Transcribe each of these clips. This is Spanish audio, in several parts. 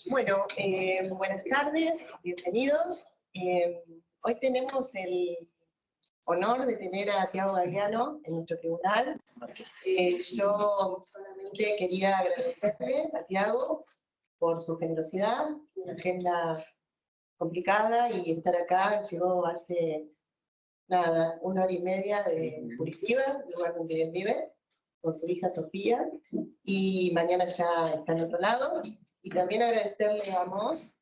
Bueno, buenas tardes, bienvenidos. Hoy tenemos el honor de tener a Tiago Galeano en nuestro tribunal. Yo solamente quería agradecerle a Tiago por su generosidad, una agenda complicada, y estar acá. Llegó hace, nada, 1 hora y media de Curitiba, lugar donde él vive, con su hija Sofía, y mañana ya está en otro lado. Y también agradecerle a Amos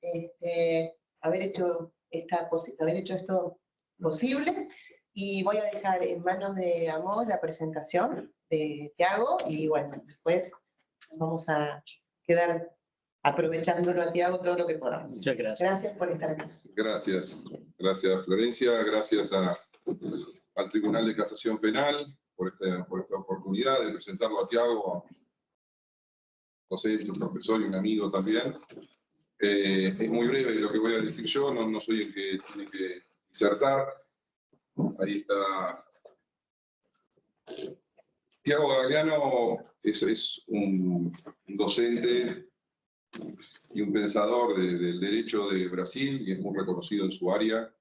haber hecho esto posible. Y voy a dejar en manos de Amos la presentación de Tiago, y bueno, después vamos a quedar aprovechándolo a Tiago todo lo que podamos. Muchas gracias. Gracias por estar aquí. Gracias. Gracias, Florencia. Gracias al Tribunal de Casación Penal por esta oportunidad de presentarlo a Tiago, a José, un profesor y un amigo también. Es muy breve lo que voy a decir yo, no soy el que tiene que disertar. Ahí está. Tiago Galeano es un docente y un pensador del derecho de Brasil, y es muy reconocido en su área.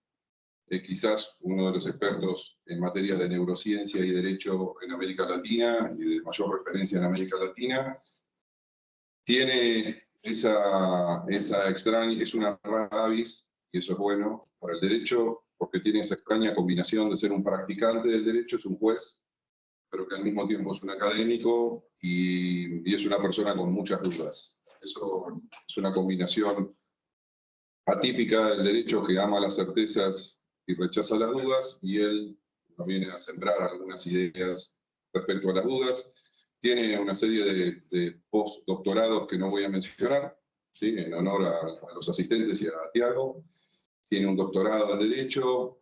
Quizás uno de los expertos en materia de neurociencia y derecho en América Latina, y de mayor referencia en América Latina. Tiene esa extraña, es una rara avis, y eso es bueno para el derecho, porque tiene esa extraña combinación de ser un practicante del derecho, es un juez, pero que al mismo tiempo es un académico y es una persona con muchas dudas. Eso es una combinación atípica del derecho, que ama las certezas y rechaza las dudas, y él nos viene a sembrar algunas ideas respecto a las dudas. Tiene una serie de postdoctorados que no voy a mencionar, ¿sí?, en honor a los asistentes y a Tiago. Tiene un doctorado en Derecho,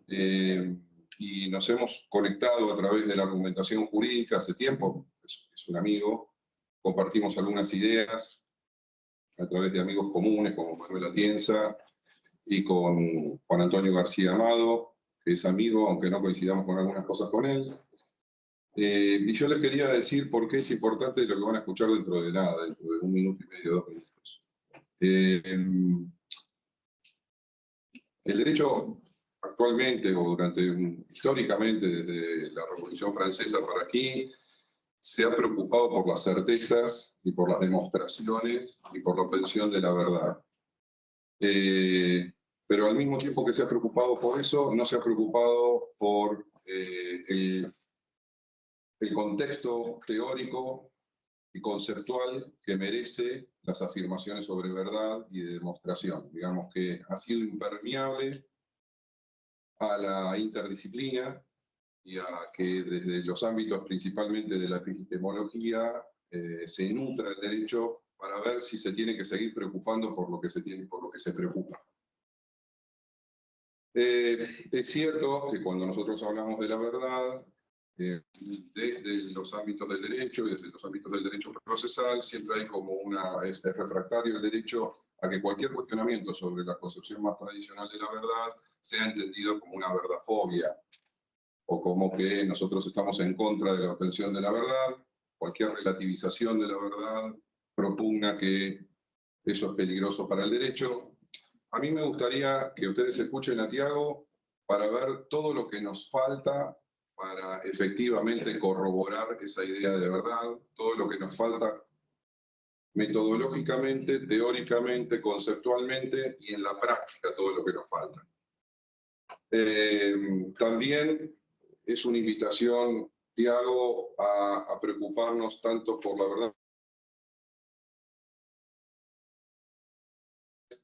y nos hemos conectado a través de la argumentación jurídica hace tiempo. Es un amigo, compartimos algunas ideas a través de amigos comunes como Manuel Atienza y con Juan Antonio García Amado, que es amigo, aunque no coincidamos con algunas cosas con él. Y yo les quería decir por qué es importante lo que van a escuchar dentro de nada, dentro de 1 minuto y medio, 2 minutos. El derecho actualmente, o históricamente, desde la Revolución Francesa para aquí, se ha preocupado por las certezas y por las demostraciones y por la obtención de la verdad. Pero al mismo tiempo que se ha preocupado por eso, no se ha preocupado por el contexto teórico y conceptual que merece las afirmaciones sobre verdad y de demostración. Digamos que ha sido impermeable a la interdisciplina y a que desde los ámbitos principalmente de la epistemología se nutra el derecho para ver si se tiene que seguir preocupando por lo que se preocupa. Es cierto que cuando nosotros hablamos de la verdad, desde los ámbitos del derecho y desde los ámbitos del derecho procesal, siempre hay como es refractario el derecho a que cualquier cuestionamiento sobre la concepción más tradicional de la verdad sea entendido como una verdafobia, o como que nosotros estamos en contra de la obtención de la verdad. Cualquier relativización de la verdad propugna que eso es peligroso para el derecho. A mí me gustaría que ustedes escuchen a Tiago para ver todo lo que nos falta para efectivamente corroborar esa idea de verdad, todo lo que nos falta metodológicamente, teóricamente, conceptualmente, y en la práctica todo lo que nos falta. También es una invitación, Tiago, a preocuparnos tanto por la verdad.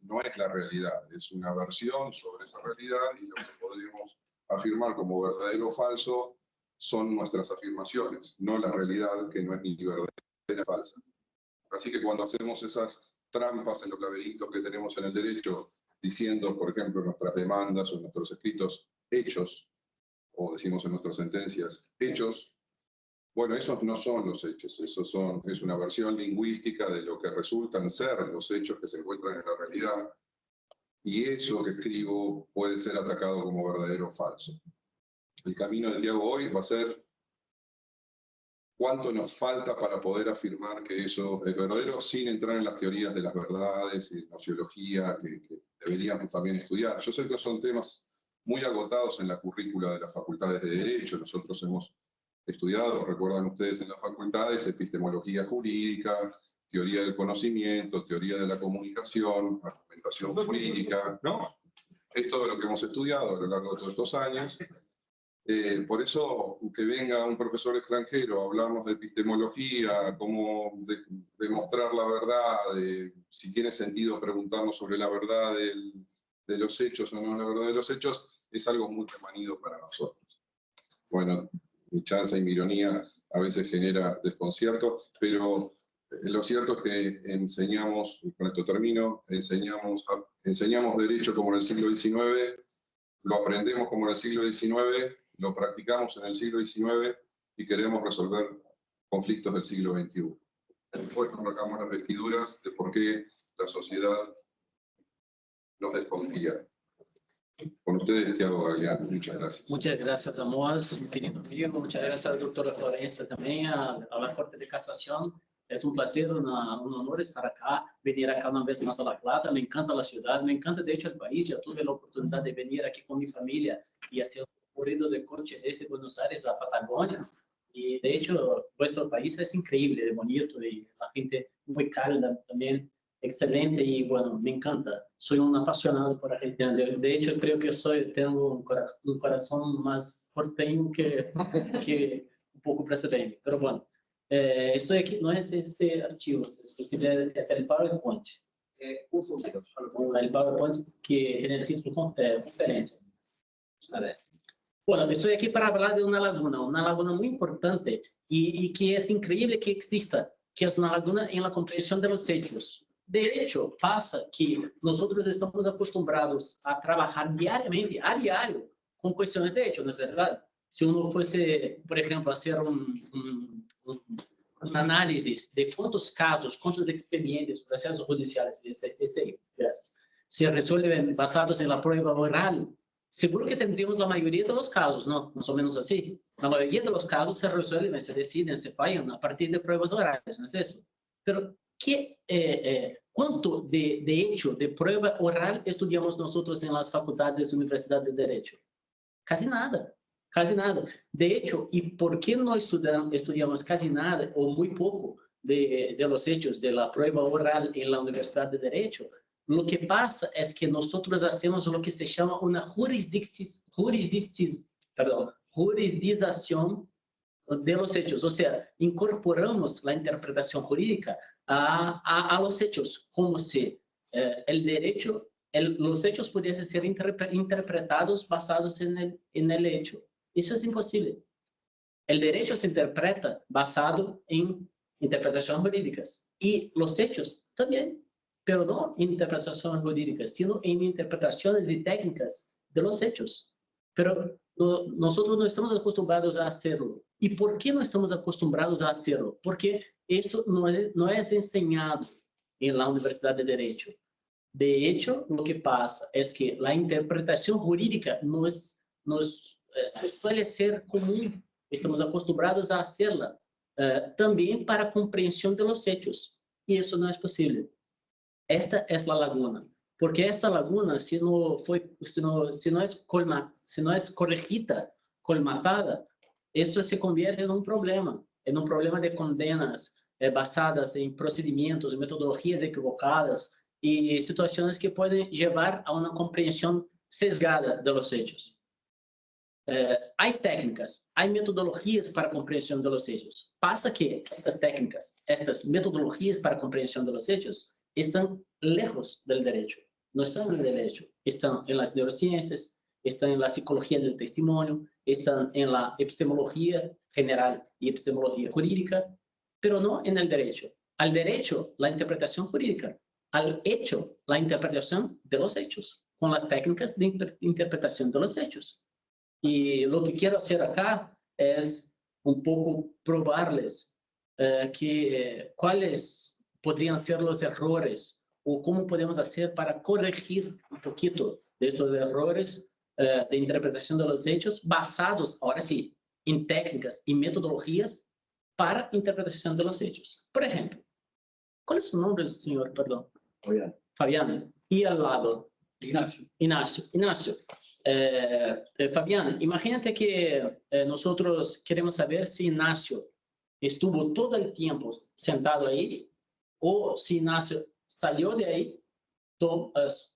No es la realidad, es una versión sobre esa realidad, y lo que podríamos afirmar como verdadero o falso son nuestras afirmaciones, no la realidad, que no es ni verdadera ni falsa. Así que cuando hacemos esas trampas en los laberintos que tenemos en el derecho, diciendo, por ejemplo, en nuestras demandas o en nuestros escritos hechos, o decimos en nuestras sentencias hechos, bueno, esos no son los hechos, es una versión lingüística de lo que resultan ser los hechos que se encuentran en la realidad, y eso que escribo puede ser atacado como verdadero o falso. El camino de Tiago hoy va a ser cuánto nos falta para poder afirmar que eso es verdadero, sin entrar en las teorías de las verdades y nociología que deberíamos también estudiar. Yo sé que son temas muy agotados en la currícula de las facultades de Derecho. Nosotros hemos estudiado, recuerdan ustedes en las facultades, epistemología jurídica, teoría del conocimiento, teoría de la comunicación, argumentación jurídica, ¿no? Es todo lo que hemos estudiado a lo largo de todos estos años. Por eso, que venga un profesor extranjero, hablamos de epistemología, cómo demostrar la verdad, si tiene sentido preguntarnos sobre la verdad de los hechos o no la verdad de los hechos, es algo muy remanido para nosotros. Bueno, mi chanza y mi ironía a veces genera desconcierto, pero lo cierto es que enseñamos, y con esto termino, enseñamos derecho como en el siglo XIX, lo aprendemos como en el siglo XIX, lo practicamos en el siglo XIX y queremos resolver conflictos del siglo XXI. Después nos sacamos las vestiduras de por qué la sociedad nos desconfía. Con ustedes, Tiago Gagliano, muchas gracias. Muchas gracias, Amos, mi querido amigo. Muchas gracias a la doctora Florencia también, a la Corte de Casación. Es un placer, un honor estar acá, venir acá una vez más a La Plata. Me encanta la ciudad, me encanta de hecho el país. Yo tuve la oportunidad de venir aquí con mi familia y hacer un recorrido de coche desde Buenos Aires a Patagonia. Y de hecho, vuestro país es increíble, de bonito y la gente muy cálida también. Excelente y bueno, me encanta. Soy un apasionado por Argentina. De hecho, creo que tengo un corazón más porteño que un poco brasileño. Pero bueno, estoy aquí, no es ese archivo, es el PowerPoint. El PowerPoint que genera conferencia. A ver. Bueno, estoy aquí para hablar de una laguna muy importante y que es increíble que exista, que es una laguna en la comprensión de los hechos. De hecho, pasa que nosotros estamos acostumbrados a trabajar diariamente, a diario, con cuestiones de hecho, ¿no es verdad? Si uno fuese, por ejemplo, hacer un análisis de cuántos casos, cuántos expedientes, procesos judiciales se resuelven basados en la prueba oral, seguro que tendríamos la mayoría de los casos, ¿no? Más o menos así. La mayoría de los casos se resuelven, se deciden, se fallan a partir de pruebas orales, ¿no es eso? Pero, ¿cuánto de hecho, de prueba oral estudiamos nosotros en las facultades de Universidad de Derecho? Casi nada, casi nada. De hecho, ¿y por qué no estudiamos casi nada o muy poco de los hechos de la prueba oral en la Universidad de Derecho? Lo que pasa es que nosotros hacemos lo que se llama una juridización de los hechos, o sea, incorporamos la interpretación jurídica a los hechos, como si el derecho, los hechos pudiesen ser interpretados basados en el hecho. Eso es imposible. El derecho se interpreta basado en interpretaciones jurídicas y los hechos también, pero no en interpretaciones jurídicas, sino en interpretaciones y técnicas de los hechos. Pero nosotros no estamos acostumbrados a hacerlo. ¿Y por qué no estamos acostumbrados a hacerlo? Porque esto no es enseñado en la Universidad de Derecho. De hecho, lo que pasa es que la interpretación jurídica suele ser común. Estamos acostumbrados a hacerla también para comprensión de los hechos. Y eso no es posible. Esta es la laguna. Porque esta laguna, si no es corregida, colmatada, eso se convierte en un problema de condenas basadas en procedimientos, metodologías equivocadas y situaciones que pueden llevar a una comprensión sesgada de los hechos. Hay técnicas, hay metodologías para comprensión de los hechos. Pasa que estas técnicas, estas metodologías para comprensión de los hechos están lejos del derecho. No están en el derecho, están en las neurociencias, están en la psicología del testimonio, están en la epistemología general y epistemología jurídica, pero no en el derecho. Al derecho, la interpretación jurídica. Al hecho, la interpretación de los hechos, con las técnicas de interpretación de los hechos. Y lo que quiero hacer acá es un poco probarles cuáles podrían ser los errores o cómo podemos hacer para corregir un poquito de estos errores de interpretación de los hechos basados, ahora sí, en técnicas y metodologías para interpretación de los hechos. Por ejemplo, ¿cuál es su nombre, señor? Perdón. Fabián. Y al lado. Ignacio. Fabián, imagínate que nosotros queremos saber si Ignacio estuvo todo el tiempo sentado ahí o si Ignacio salió de ahí,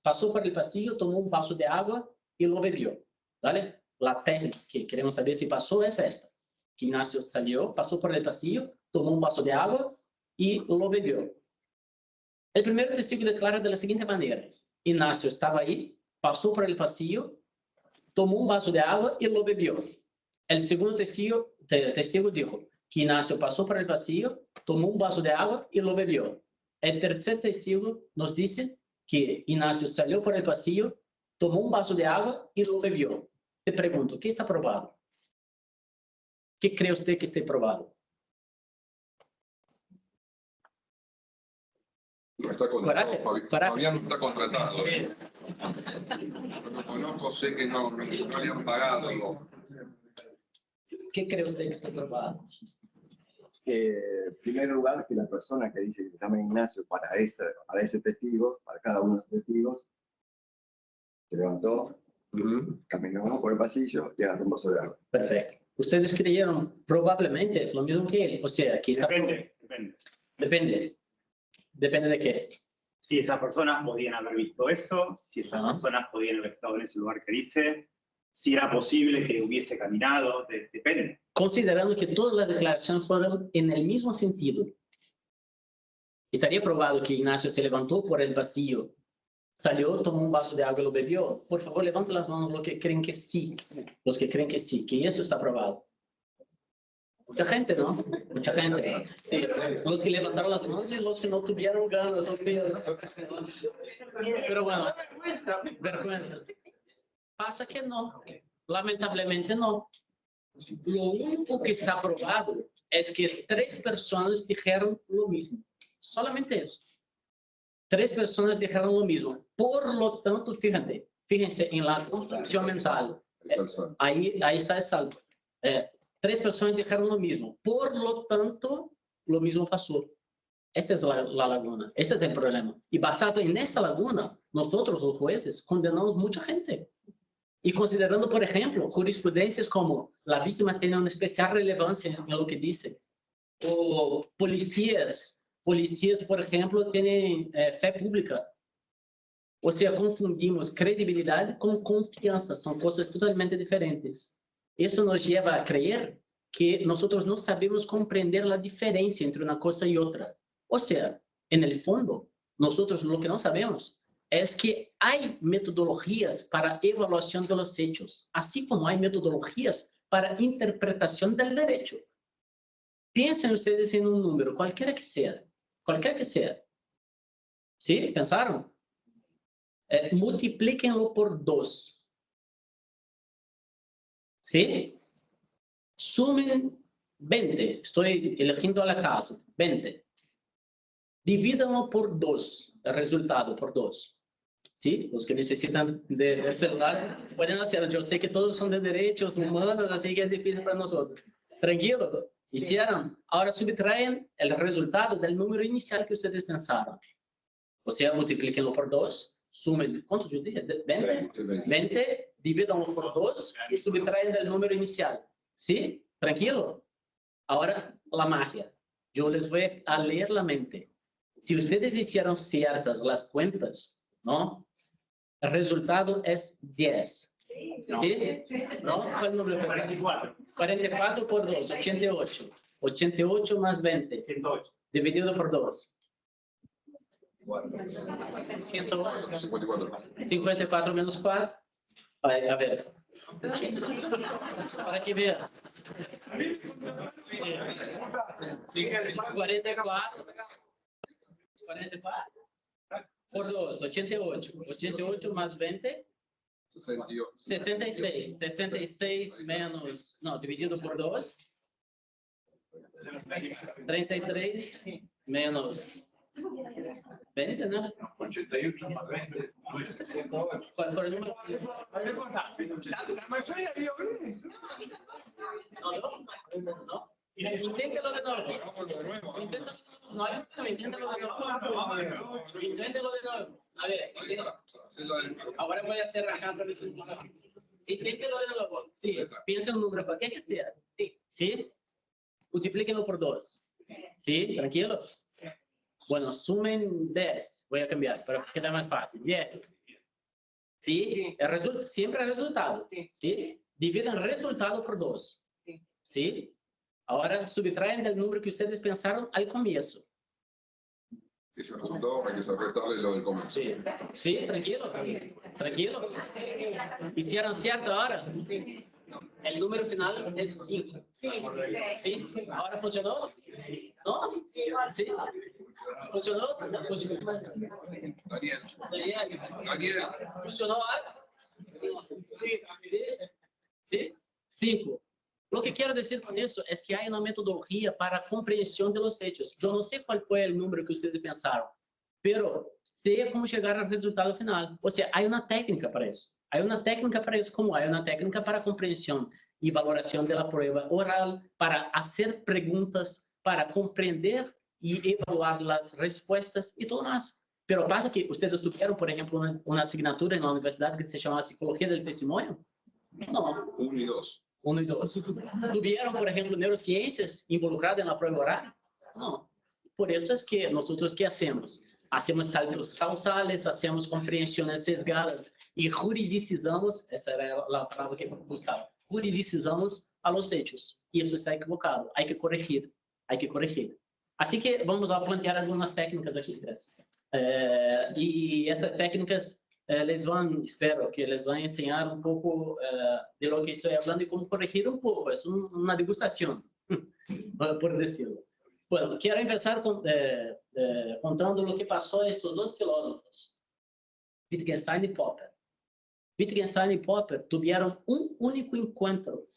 pasó por el pasillo, tomó un vaso de agua y lo bebió. ¿Vale? La técnica que queremos saber si pasó es esta. Que Ignacio salió, pasó por el pasillo, tomó un vaso de agua y lo bebió. El primer testigo declara de la siguiente manera. Ignacio estaba ahí, pasó por el pasillo, tomó un vaso de agua y lo bebió. El segundo testigo dijo que Ignacio pasó por el pasillo, tomó un vaso de agua y lo bebió. El tercer testigo nos dice que Ignacio salió por el pasillo, tomó un vaso de agua y lo bebió. Te pregunto, ¿qué está probado? ¿Qué cree usted que esté probado? No está contratado, Fabián no está contratado. Yo lo conozco, sé que no le han pagado. ¿Qué cree usted que está probado? En primer lugar, que la persona que dice que se llama Ignacio para ese testigo, para cada uno de los testigos, se levantó, caminó por el pasillo y agarró un vaso de agua. Perfecto. Ustedes creyeron probablemente lo mismo que él. O sea, que está... Depende. ¿Depende de qué? Si esas personas podían haber visto eso, si esas personas podían haber estado en ese lugar que dice, si era posible que hubiese caminado, depende. Considerando que todas las declaraciones fueron en el mismo sentido, ¿estaría probado que Ignacio se levantó por el pasillo, salió, tomó un vaso de agua y lo bebió? Por favor, levanten las manos los que creen que sí, que eso está probado. Mucha gente, ¿no? Mucha gente. Sí, los que levantaron las manos y los que no tuvieron ganas. Pero bueno, vergüenza. Pasa que no. Lamentablemente no. Lo único que está probado es que 3 personas dijeron lo mismo. Solamente eso. 3 personas dijeron lo mismo. Por lo tanto, fíjense en la construcción mental. Ahí está el salto. 3 personas dijeron lo mismo. Por lo tanto, lo mismo pasó. Esta es la laguna. Este es el problema. Y basado en esta laguna, nosotros, los jueces, condenamos mucha gente. Y considerando, por ejemplo, jurisprudencias como la víctima tiene una especial relevancia en lo que dice. O policías, por ejemplo, tienen fe pública. O sea, confundimos credibilidad con confianza. Son cosas totalmente diferentes. Eso nos lleva a creer que nosotros no sabemos comprender la diferencia entre una cosa y otra. O sea, en el fondo, nosotros lo que no sabemos es que hay metodologías para evaluación de los hechos, así como hay metodologías para interpretación del derecho. Piensen ustedes en un número, cualquiera que sea. ¿Sí? ¿Pensaron? Multiplíquenlo por 2. ¿Sí? Sumen 20. Estoy eligiendo al acaso. 20. Divídanlo por 2. El resultado por 2. ¿Sí? Los que necesitan de celular pueden hacerlo. Yo sé que todos son de derechos humanos, así que es difícil para nosotros. Tranquilo. Hicieron. Ahora subtraen el resultado del número inicial que ustedes pensaron. O sea, multiplíquenlo por 2. Sumen. ¿Cuánto yo dije? 20. Divídanlo por 2 y subtraen del número inicial. ¿Sí? Tranquilo. Ahora, la magia. Yo les voy a leer la mente. Si ustedes hicieron ciertas las cuentas, ¿no? El resultado es 10. No. ¿Sí? ¿No? ¿Cuál es el número? 44. 44 por 2, 88. 88 más 20. 108. Dividido por 2. 54 menos 4. A ver. Para que vean. 44 por 2, 88. 88 más 20. 66. 66 menos, no, dividido por 2. 33 menos 20, ¿no? 88 más 20. ¿Cuál fue el número? La mayoría dio bien. No. Inténtelo de nuevo. Inténtelo de nuevo. Inténtelo de nuevo. A ver, ahora voy a hacer acá para decir. Inténtelo de nuevo. Sí, piensa en un número cualquier que sea. ¿Sí? Multiplíquenlo por 2. ¿Sí? ¿Tranquilo? Bueno, sumen 10. Voy a cambiar para que quede más fácil. 10. ¿Sí? Siempre el resultado. ¿Sí? Dividan el resultado por 2. ¿Sí? Ahora subtraen del número que ustedes pensaron al comienzo. Ese resultado hay que restarle lo del comienzo. Sí, tranquilo. Tranquilo. ¿Hicieron cierto ahora? El número final es 5. ¿Sí? ¿Ahora funcionó? ¿No? ¿Sí? ¿Funcionó? Daniel. ¿Funcionó ahora? Sí. 5. Lo que quiero decir con eso es que hay una metodología para comprensión de los hechos. Yo no sé cuál fue el número que ustedes pensaron, pero sé cómo llegar al resultado final. O sea, hay una técnica para eso. Hay una técnica para eso, como hay una técnica para comprensión y valoración de la prueba oral, para hacer preguntas, para comprender y evaluar las respuestas y todo más. Pero pasa que ustedes tuvieron, por ejemplo, una asignatura en la universidad que se llama Psicología del Testimonio. No. 1 y 2. 1 y 2. ¿Tuvieron, por ejemplo, neurociencias involucradas en la prueba oral? No. Por eso es que nosotros, ¿qué hacemos? Hacemos saltos causales, hacemos compreensões sesgadas y juridicizamos, esa era la palabra que buscaba, juridicizamos a los hechos. Y eso está equivocado. Hay que corregir. Así que vamos a plantear algunas técnicas aquí. Y estas técnicas espero que les van a enseñar un poco de lo que estoy hablando y cómo corregir un poco. Es una degustación, por decirlo. Bueno, quiero empezar contando lo que pasó a estos dos filósofos, Wittgenstein y Popper. Wittgenstein y Popper tuvieron un único encuentro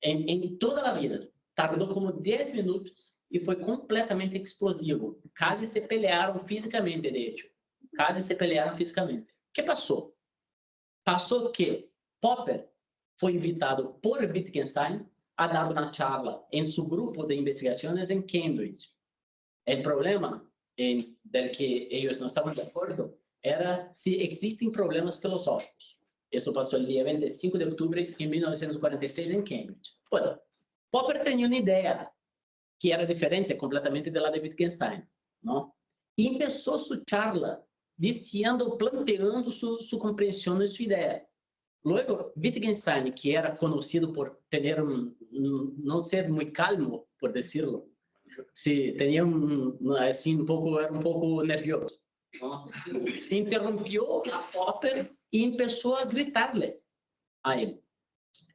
en toda la vida. Tardó como 10 minutos y fue completamente explosivo. Casi se pelearon físicamente, de hecho. ¿Qué pasó? Pasó que Popper fue invitado por Wittgenstein a dar una charla en su grupo de investigaciones en Cambridge. El problema del que ellos no estaban de acuerdo era si existen problemas filosóficos. Eso pasó el día 25 de octubre de 1946 en Cambridge. Bueno, Popper tenía una idea que era diferente completamente de la de Wittgenstein, ¿no? Y empezó su charla planteando su comprensión de su idea. Luego, Wittgenstein, que era conocido por tener no ser muy calmo, por decirlo, sí, tenía así era un poco nervioso, ¿no? Interrumpió a Popper y empezó a gritarles a él.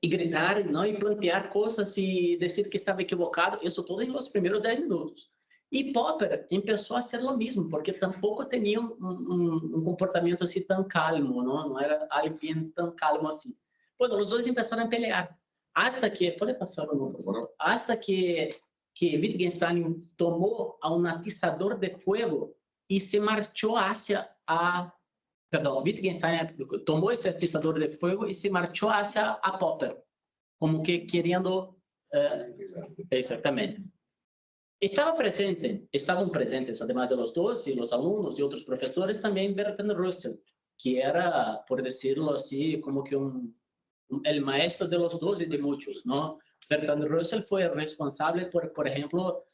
Y gritar, ¿no? Y plantear cosas y decir que estaba equivocado, eso todo en los primeros 10 minutos. Y Popper empezó a hacer lo mismo, porque tampoco tenía un comportamiento así tan calmo, ¿no? No era alguien tan calmo así. Bueno, los dos empezaron a pelear, hasta que, ¿puede pasar o no, por favor? Hasta que Wittgenstein tomó a un atizador de fuego y se marchó hacia Wittgenstein tomó ese atizador de fuego y se marchó hacia a Popper, como que queriendo... exactamente. Estaban presentes, además de los dos y los alumnos y otros profesores, también Bertrand Russell, que era, por decirlo así, como que el maestro de los dos y de muchos, ¿no? Bertrand Russell fue responsable por ejemplo,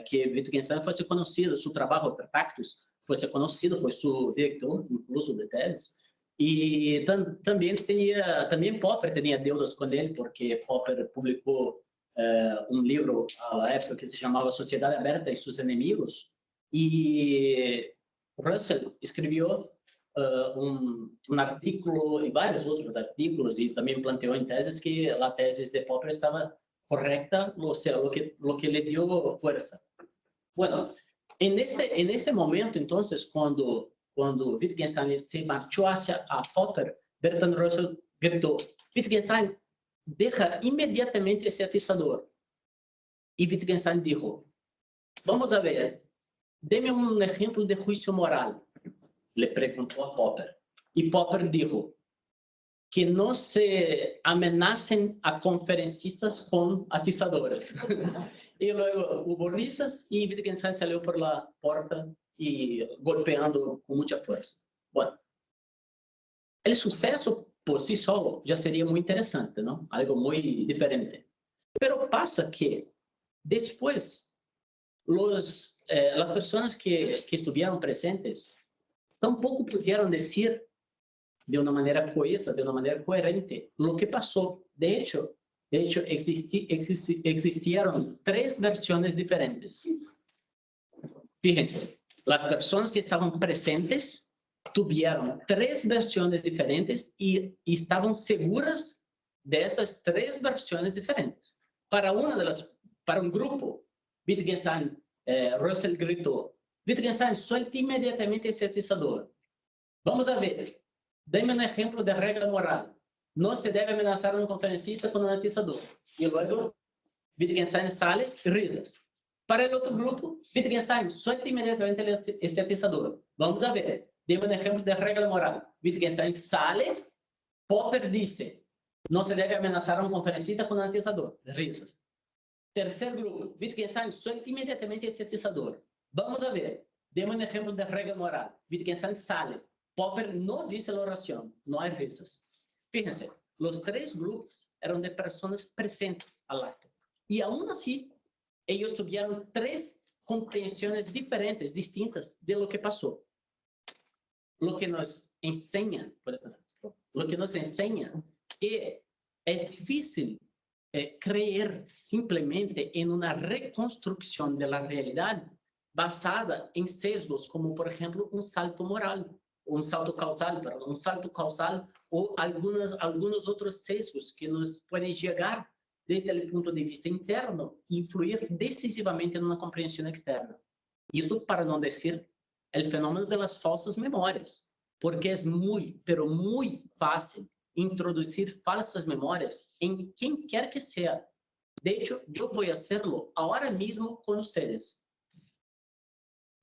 que Wittgenstein fuese conocido, su trabajo, Tractatus, fuese conocido, fue su director, incluso de tesis. Y también Popper tenía deudas con él, porque Popper publicó un libro a la época que se llamaba Sociedad Abierta y sus enemigos, y Russell escribió un artículo y varios otros artículos, y también planteó en tesis que la tesis de Popper estaba correcta, o sea, lo que le dio fuerza. Bueno, en ese momento, entonces, cuando Wittgenstein se marchó hacia a Popper, Bertrand Russell gritó: Wittgenstein, deja inmediatamente ese atizador. Y Wittgenstein dijo: vamos a ver, deme un ejemplo de juicio moral, le preguntó a Popper. Y Popper dijo: que no se amenacen a conferencistas con atizadores. Y luego hubo risas y Wittgenstein salió por la puerta y golpeando con mucha fuerza. Bueno, el suceso por sí solo ya sería muy interesante, ¿no? Algo muy diferente. Pero pasa que después las personas que estuvieron presentes tampoco pudieron decir de una manera cohesa, de una manera coherente, lo que pasó. De hecho existieron 3 versiones diferentes. Fíjense, las personas que estaban presentes tuvieron 3 versiones diferentes y estaban seguras de estas 3 versiones diferentes. Para un grupo, Wittgenstein, Russell gritó: Wittgenstein, suelte inmediatamente ese atizador. Vamos a ver. Dame un ejemplo de regla moral. No se debe amenazar a un conferencista con un atizador. Y luego Wittgenstein sale y risas. Para el otro grupo, Wittgenstein suelta inmediatamente este atizador. Vamos a ver. Dame un ejemplo de regla moral. Wittgenstein sale, Popper dice: no se debe amenazar a un conferencista con un atizador. Risas. Tercer grupo, Wittgenstein suelta inmediatamente este atizador. Vamos a ver. Dame un ejemplo de regla moral. Wittgenstein sale. Popper no dice la oración, no hay risas. Fíjense, los 3 grupos eran de personas presentes al acto. Y aún así, ellos tuvieron 3 comprensiones diferentes, distintas de lo que pasó. Lo que nos enseña que es difícil creer simplemente en una reconstrucción de la realidad basada en sesgos, como por ejemplo un salto moral. Un salto causal o algunos otros sesgos que nos pueden llegar desde el punto de vista interno e influir decisivamente en una comprensión externa. Y eso para no decir el fenómeno de las falsas memorias, porque es muy, pero muy fácil introducir falsas memorias en quien quer que sea. De hecho, yo voy a hacerlo ahora mismo con ustedes.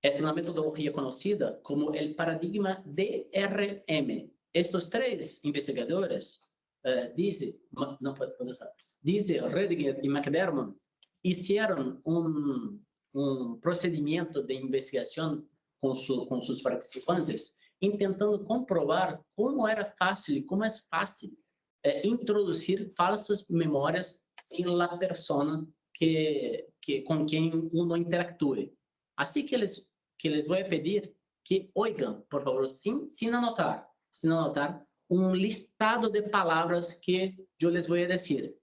Es una metodología conocida como el paradigma DRM. Estos 3 investigadores, dice Rediger y McDermott, hicieron un procedimiento de investigación con sus participantes, intentando comprobar cómo era fácil y cómo es fácil introducir falsas memorias en la persona con quien uno interactúe. Así que les voy a pedir que oigan, por favor, sin anotar, un listado de palabras que yo les voy a decir.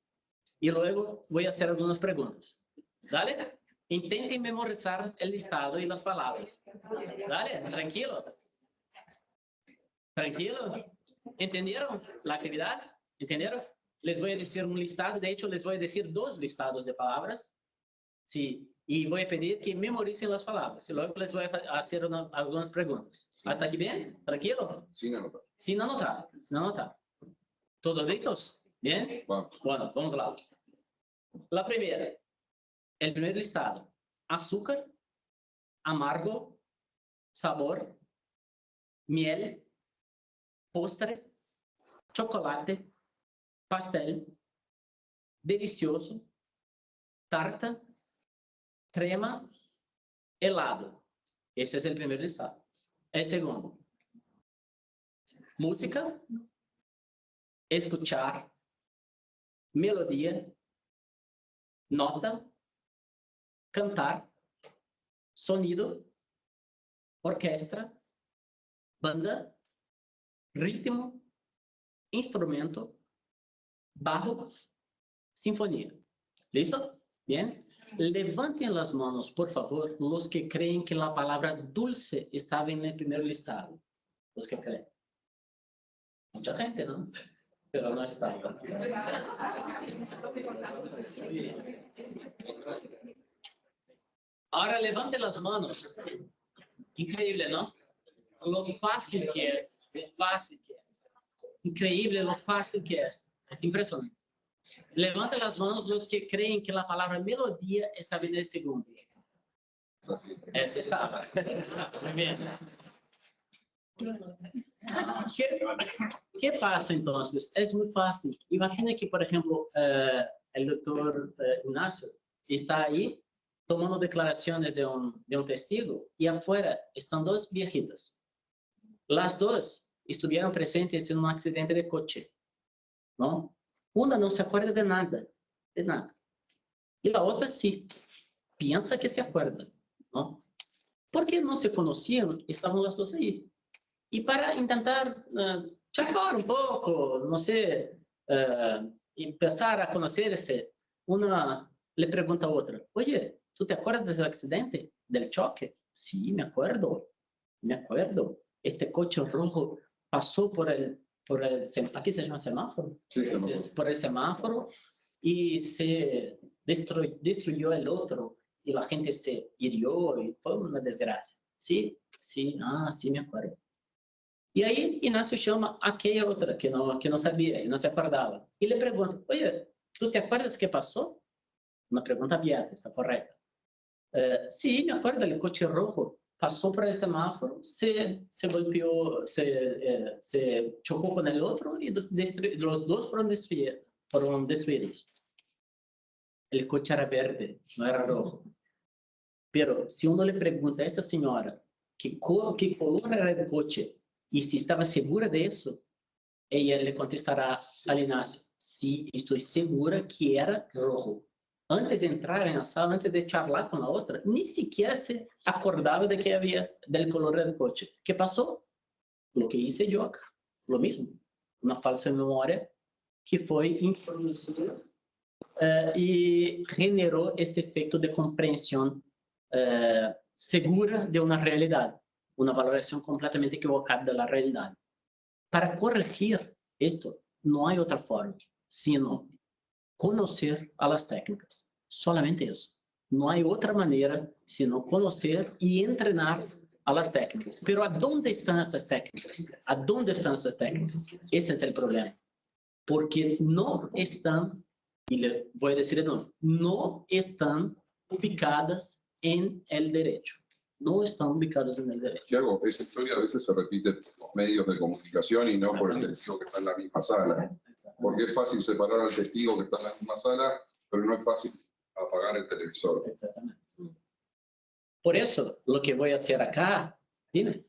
Y luego voy a hacer algunas preguntas. ¿Dale? Intenten memorizar el listado y las palabras. ¿Dale? Tranquilo. Tranquilo. ¿Entendieron la actividad? ¿Entendieron? Les voy a decir un listado. De hecho, les voy a decir 2 listados de palabras. Sí. Y voy a pedir que memoricen las palabras. Y luego les voy a hacer algunas preguntas. ¿Hasta aquí bien? ¿Tranquilo? Sin anotar. Sin anotar. ¿Todos listos? ¿Bien? Vamos. Bueno, vamos lá. La primera. El primer listado. Azúcar, amargo, sabor, miel, postre, chocolate, pastel, delicioso, tarta, crema, helado. Ese es el primer listado. El segundo. Música, escuchar, melodía, nota, cantar, sonido, orquestra, banda, ritmo, instrumento, bajo, sinfonía. ¿Listo? Bien. Levanten las manos, por favor, los que creen que la palabra dulce estaba en el primer listado. Los que creen. Mucha gente, ¿no? Pero no estaba. Ahora levanten las manos. Increíble, ¿no? Lo fácil que es. Lo fácil que es. Increíble lo fácil que es. Es impresionante. Levanten las manos los que creen que la palabra melodía estaba en el segundo. Esa estaba. Muy bien. ¿Qué pasa entonces? Es muy fácil. Imagina que, por ejemplo, el doctor Ignacio está ahí tomando declaraciones de un testigo y afuera están dos viejitas. Las dos estuvieron presentes en un accidente de coche, ¿no? Una no se acuerda de nada. Y la otra sí, piensa que se acuerda, ¿no? Porque no se conocían, estaban las dos ahí. Y para intentar charlar un poco, no sé, empezar a conocerse, una le pregunta a otra, oye, ¿tú te acuerdas del accidente, del choque? Sí, me acuerdo. Este coche rojo pasó por el aquí se llama semáforo. Sí, semáforo. Por el semáforo y se destruyó el otro y la gente se hirió y fue una desgracia. Sí, sí, sí me acuerdo. Y ahí Ignacio llama a aquella otra que no sabía y no se acordaba. Y le pregunta, oye, ¿tú te acuerdas qué pasó? Una pregunta abierta, está correcta. Sí, me acuerdo, el coche rojo pasó por el semáforo, se golpeó, se chocó con el otro y los dos fueron destruidos. El coche era verde, no era rojo. Pero si uno le pregunta a esta señora qué color era el coche y si estaba segura de eso, ella le contestará al Ignacio, sí, estoy segura que era rojo. Antes de entrar en la sala, antes de charlar con la otra, ni siquiera se acordaba de que había del color del coche. ¿Qué pasó? Lo que hice yo acá, lo mismo. Una falsa memoria que fue introducida y generó este efecto de comprensión segura de una realidad, una valoración completamente equivocada de la realidad. Para corregir esto, no hay otra forma, sino conocer a las técnicas. Solamente eso. No hay otra manera sino conocer y entrenar a las técnicas. Pero ¿a dónde están estas técnicas? ¿A dónde están estas técnicas? Ese es el problema. Porque no están, y le voy a decir de nuevo, no están ubicadas en el derecho. No están ubicadas en el derecho. Tiago, esa historia a veces se repite por los medios de comunicación y no por el testigo que está en la misma sala. Porque es fácil separar al testigo que está en la misma sala, pero no es fácil apagar el televisor. Exactamente. Por eso, lo que voy a hacer acá, dime.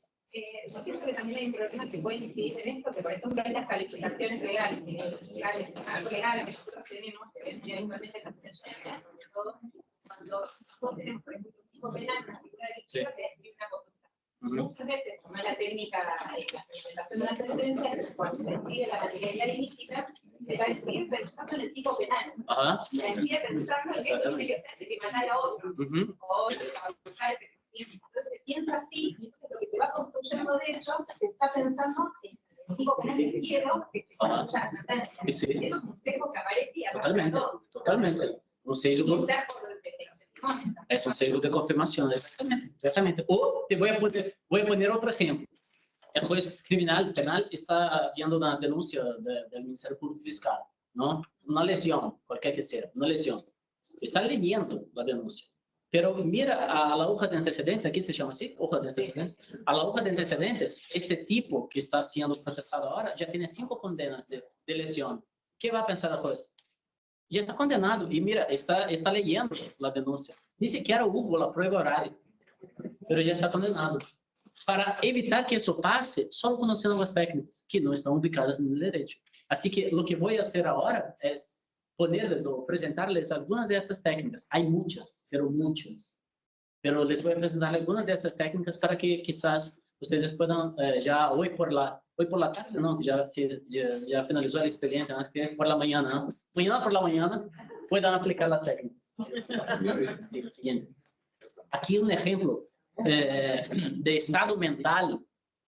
Yo pienso que también hay un problema que puede incidir en esto, que por ejemplo hay las calificaciones legales, legales que nosotros tenemos, eventualmente las personas, sobre todo cuando nosotros tenemos, por ejemplo, un tipo penal, una figura delictiva que describe una conducta. Muchas veces, con la técnica de la implementación de una sentencia, en la cual se describe la materialidad ilícita, se la describe pensando en el tipo penal. La describe pensando en que esto tiene que ser de que matar a otro, o de causar ese. Entonces se piensa así, y entonces lo que se va construyendo de hecho, se está pensando en el tipo penal que quiero que se construya la sentencia. Eso es un sesgo que aparece y aparece todo. Totalmente. Un sesgo, es un sesgo de confirmación, exactamente. O te voy a poner otro ejemplo. El juez criminal, penal, está viendo una denuncia del Ministerio Público Fiscal, ¿no? Una lesión, cualquier que sea, una lesión. Está leyendo la denuncia. Pero mira a la hoja de antecedentes, aquí se llama así, hoja de antecedentes. A la hoja de antecedentes, este tipo que está siendo procesado ahora ya tiene 5 condenas de lesión. ¿Qué va a pensar el juez? Ya está condenado y mira, está leyendo la denuncia. Ni siquiera hubo la prueba oral, pero ya está condenado. Para evitar que eso pase, solo conociendo las técnicas que no están ubicadas en el derecho. Así que lo que voy a hacer ahora es ponerles o presentarles algunas de estas técnicas. Hay muchas, pero muchas. Pero les voy a presentar algunas de estas técnicas para que quizás ustedes puedan, ya hoy por la tarde, ¿no? Ya finalizó el expediente, ¿no? Que por la mañana, ¿no? Mañana por la mañana puedan aplicar las técnicas. Sí, siguiente. Aquí un ejemplo de estado mental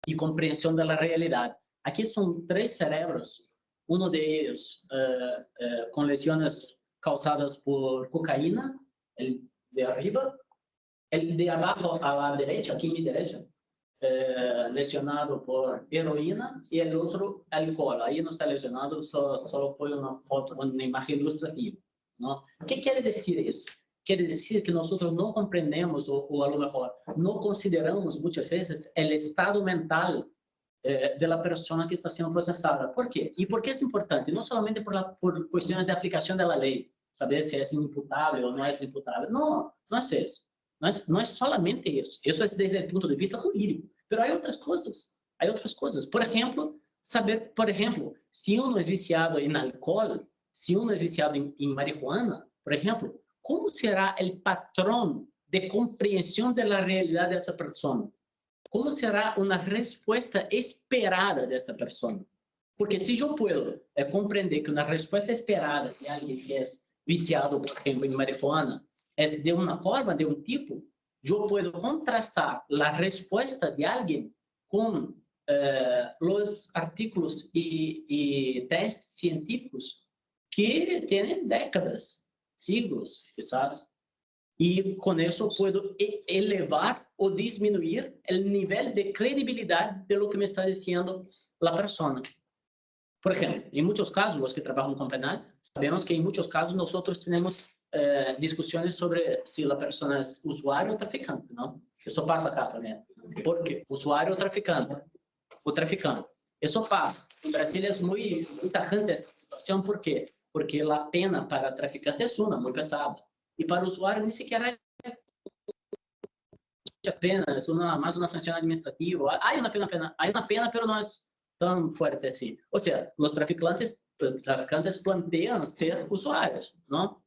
y comprensión de la realidad. Aquí son 3 cerebros. Uno de ellos con lesiones causadas por cocaína, el de arriba, el de abajo a la derecha, aquí a mi derecha, lesionado por heroína, y el otro alcohol. Ahí no está lesionado, solo fue una foto, una imagen ilustrativa, ¿no? ¿Qué quiere decir eso? Quiere decir que nosotros no comprendemos, o a lo mejor no consideramos muchas veces el estado mental de la persona que está siendo procesada. ¿Por qué? ¿Y por qué es importante? No solamente por cuestiones de aplicación de la ley, saber si es imputable o no es imputable. No, no es eso. No es solamente eso. Eso es desde el punto de vista jurídico. Pero hay otras cosas. Hay otras cosas. Por ejemplo, saber, por ejemplo, si uno es viciado en alcohol, si uno es viciado en marihuana, por ejemplo, ¿cómo será el patrón de comprensión de la realidad de esa persona? ¿Cómo será una respuesta esperada de esta persona? Porque si yo puedo comprender que una respuesta esperada de alguien que es viciado, por ejemplo, en marihuana, es de una forma, de un tipo, yo puedo contrastar la respuesta de alguien con los artículos y testes científicos que tienen décadas, siglos, quizás. Y con eso puedo elevar o disminuir el nivel de credibilidad de lo que me está diciendo la persona. Por ejemplo, en muchos casos, los que trabajan con penal, sabemos que en muchos casos nosotros tenemos discusiones sobre si la persona es usuario o traficante, ¿no? Eso pasa acá también. ¿Por qué? Usuario o traficante. Eso pasa. En Brasil es muy tajante esta situación. ¿Por qué? Porque la pena para traficante es muy pesada. Y para el usuario ni siquiera hay mucha pena, es más una sanción administrativa. Hay una pena, pero no es tan fuerte así. O sea, los traficantes plantean ser usuarios, ¿no?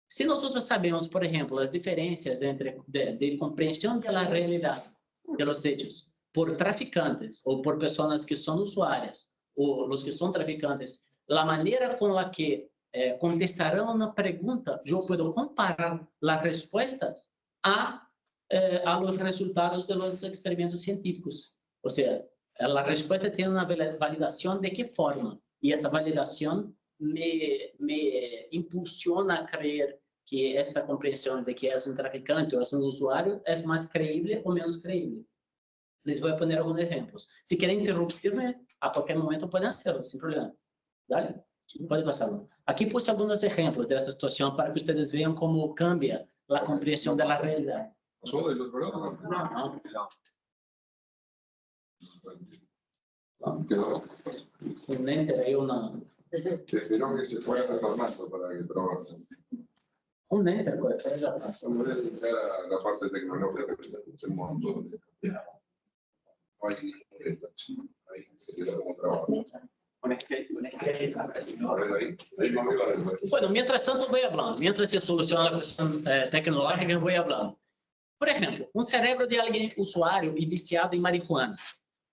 Si nosotros sabemos, por ejemplo, las diferencias entre de comprensión de la realidad de los hechos por traficantes o por personas que son usuarias o los que son traficantes, la manera con la que contestarán una pregunta, yo puedo comparar las respuestas a los resultados de los experimentos científicos. O sea, la respuesta tiene una validación de qué forma, y esa validación me impulsiona a creer que esta comprensión de que es un traficante o es un usuario es más creíble o menos creíble. Les voy a poner algunos ejemplos. Si quieren interrumpirme, a cualquier momento pueden hacerlo, sin problema. Dale. Puede pasarlo. Aquí puse algunos ejemplos de esta situación para que ustedes vean cómo cambia la comprensión de la realidad. ¿Pasó del otro lado? No. Quedó. Un enter ahí, Esperó que se fuera reformando para que probase. un enter, cualquier ya pasa. Vamos a dedicar a la parte tecnológica que se montó. No hay ningún ahí se quedó como trabajo. A ver ahí más arriba. Bueno, mientras tanto voy hablando. Mientras se soluciona la cuestión tecnológica, voy hablando. Por ejemplo, un cerebro de alguien usuario y viciado en marihuana.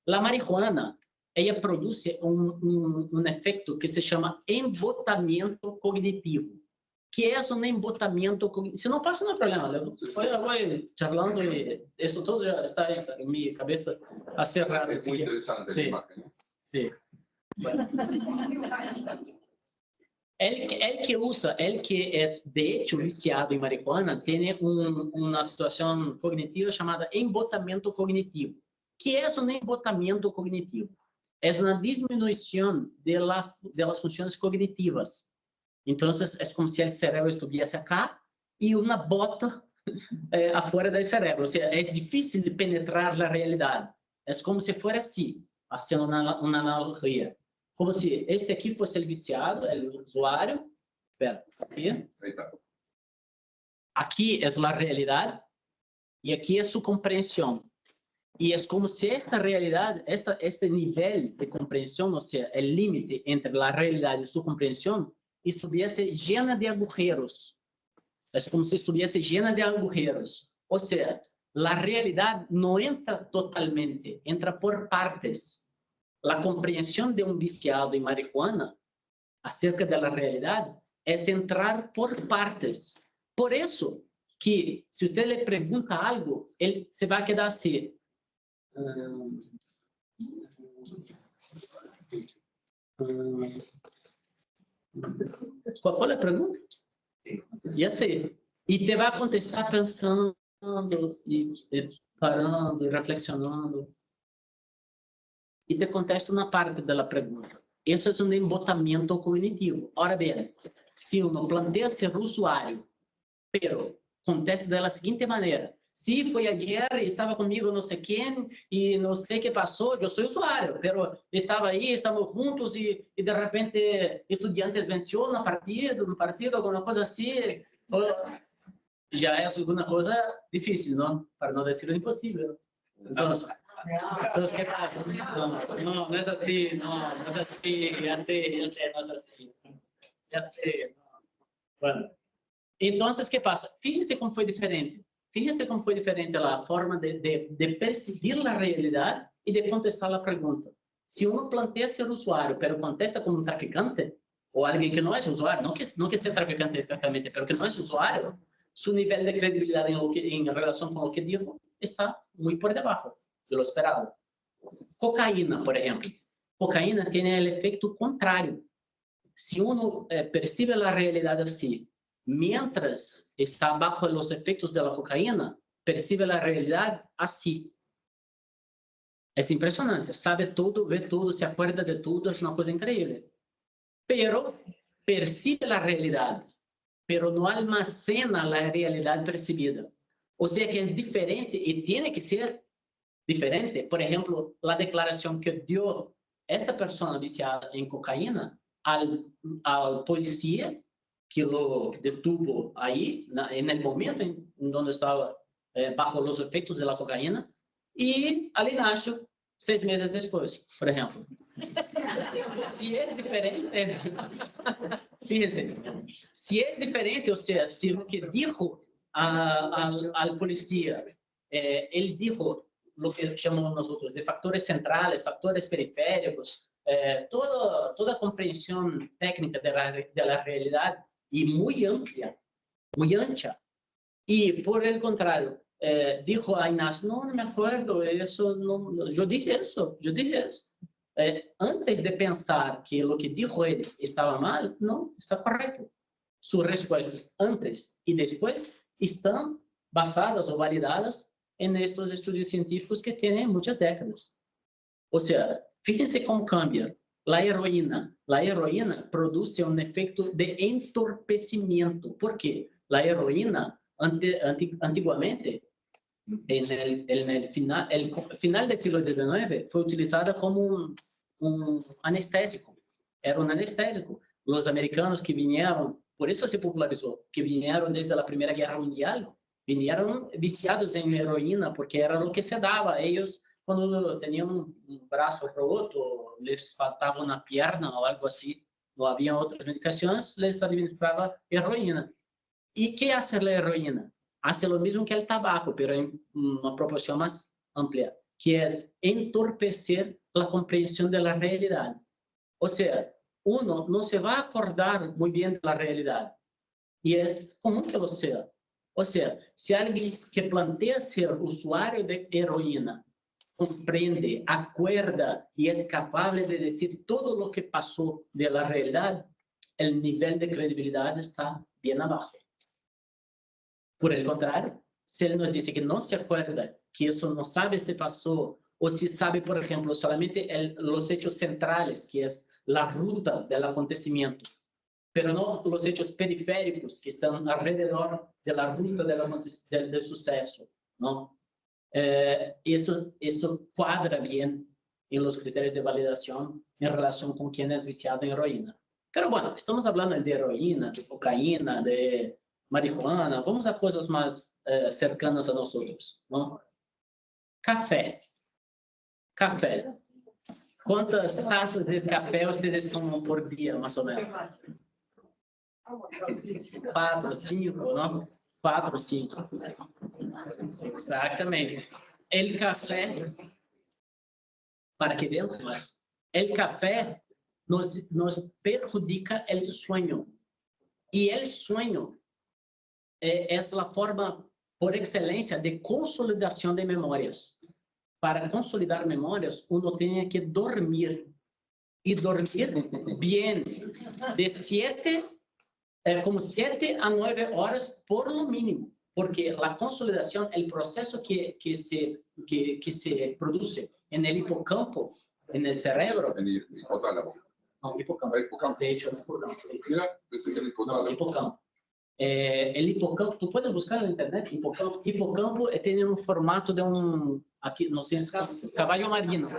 La marihuana, ella produce un efecto que se llama embotamiento cognitivo. ¿Qué es un embotamiento cognitivo? Si no pasa, no hay problema. Voy charlando y eso todo ya está en mi cabeza hace rato. Es muy interesante la imagen. Sí. Bueno. El que es de hecho viciado en marihuana tiene una situación cognitiva llamada embotamiento cognitivo. ¿Qué es un embotamiento cognitivo? Es una disminución de las funciones cognitivas. Entonces, es como si el cerebro estuviese acá y una bota afuera del cerebro. O sea, es difícil penetrar la realidad. Es como si fuera así, haciendo una analogía. Como si este aquí fuese el viciado, el usuario. Espera, aquí. Ahí está. Aquí es la realidad y aquí es su comprensión. Y es como si esta realidad, este nivel de comprensión, o sea, el límite entre la realidad y su comprensión, estuviese llena de agujeros. Es como si estuviese llena de agujeros. O sea, la realidad no entra totalmente, entra por partes. La comprensión de un viciado en marihuana acerca de la realidad es entrar por partes. Por eso que si usted le pregunta algo, él se va a quedar así. ¿Cuál fue la pregunta? Ya sé. Y te va a contestar pensando y parando y reflexionando. Y te contesta una parte de la pregunta. Eso es un embotamiento cognitivo. Ahora bien, si uno plantea ser usuario, pero contesta de la siguiente manera: sí, fue ayer y estaba conmigo no sé quién y no sé qué pasó, yo soy usuario, pero estaba ahí, estamos juntos y de repente Estudiantes venció un partido, alguna cosa así, ya es alguna cosa difícil, ¿no? Para no decirlo imposible. Entonces, ¿qué pasa? No es así, no es así, ya sé, no es así. Ya sé. Bueno, entonces, ¿qué pasa? Fíjense cómo fue diferente. Fíjense cómo fue diferente la forma de percibir la realidad y de contestar la pregunta. Si uno plantea ser usuario, pero contesta como un traficante, o alguien que no es usuario, no que sea traficante exactamente, pero que no es usuario, su nivel de credibilidad en relación con lo que dijo está muy por debajo de lo esperado. Cocaína, por ejemplo. Cocaína tiene el efecto contrario. Si uno percibe la realidad así, mientras está bajo los efectos de la cocaína, percibe la realidad así. Es impresionante, sabe todo, ve todo, se acuerda de todo, es una cosa increíble. Pero percibe la realidad, pero no almacena la realidad percibida. O sea que es diferente y tiene que ser diferente. Por ejemplo, la declaración que dio esta persona viciada en cocaína al policía que lo detuvo ahí, en el momento en donde estaba bajo los efectos de la cocaína, y al Ignacio 6 meses después, por ejemplo. Si es diferente, fíjense, si es diferente, o sea, si lo que dijo al policía, él dijo lo que llamamos nosotros de factores centrales, factores periféricos, toda comprensión técnica de la realidad y muy amplia, muy ancha. Y por el contrario, dijo a Ignacio, no me acuerdo, eso no, yo dije eso. Antes de pensar que lo que dijo él estaba mal, no, está correcto. Sus respuestas antes y después están basadas o validadas en estos estudios científicos que tienen muchas décadas. O sea, fíjense cómo cambia. La heroína produce un efecto de entorpecimiento. ¿Por qué? La heroína, antiguamente, en el final del siglo XIX, fue utilizada como un anestésico. Era un anestésico. Los americanos que vinieron, por eso se popularizó, que vinieron desde la Primera Guerra Mundial, vinieron viciados en heroína, porque era lo que se daba a ellos cuando tenían un brazo roto, les faltaba una pierna o algo así, no había otras medicaciones, les administraba heroína. ¿Y qué hace la heroína? Hace lo mismo que el tabaco, pero en una proporción más amplia, que es entorpecer la comprensión de la realidad. O sea, uno no se va a acordar muy bien de la realidad, y es común que lo sea. O sea, si alguien que plantea ser usuario de heroína comprende, acuerda y es capaz de decir todo lo que pasó de la realidad, el nivel de credibilidad está bien abajo. Por el contrario, si él nos dice que no se acuerda, que eso no sabe si pasó, o si sabe, por ejemplo, solamente los hechos centrales, que es la ruta del acontecimiento, pero no los hechos periféricos que están alrededor de la ruta del suceso, ¿no? Eso cuadra bien en los criterios de validación en relación con quien es viciado en heroína. Pero bueno, estamos hablando de heroína, de cocaína, de marihuana, vamos a cosas más cercanas a nosotros, ¿no? Café. ¿Cuántas tazas de café ustedes toman por día, más o menos? 4, 5, ¿no? 4, 5. Exactamente. El café, para que veamos más, el café nos perjudica el sueño. Y el sueño es la forma por excelencia de consolidación de memorias. Para consolidar memorias, uno tiene que dormir. Y dormir bien, de 7 a 9 horas por lo mínimo, porque la consolidación, el proceso que se produce en el hipocampo, en el cerebro. En el hipotálamo. No, hipocampo. Hipocampo. De hecho, es hipocampo. Sí. Mira, pensé que era hipotálamo. No, hipocampo. el hipocampo, tú puedes buscar en internet, hipocampo tiene un formato de aquí no sé, caballo marino,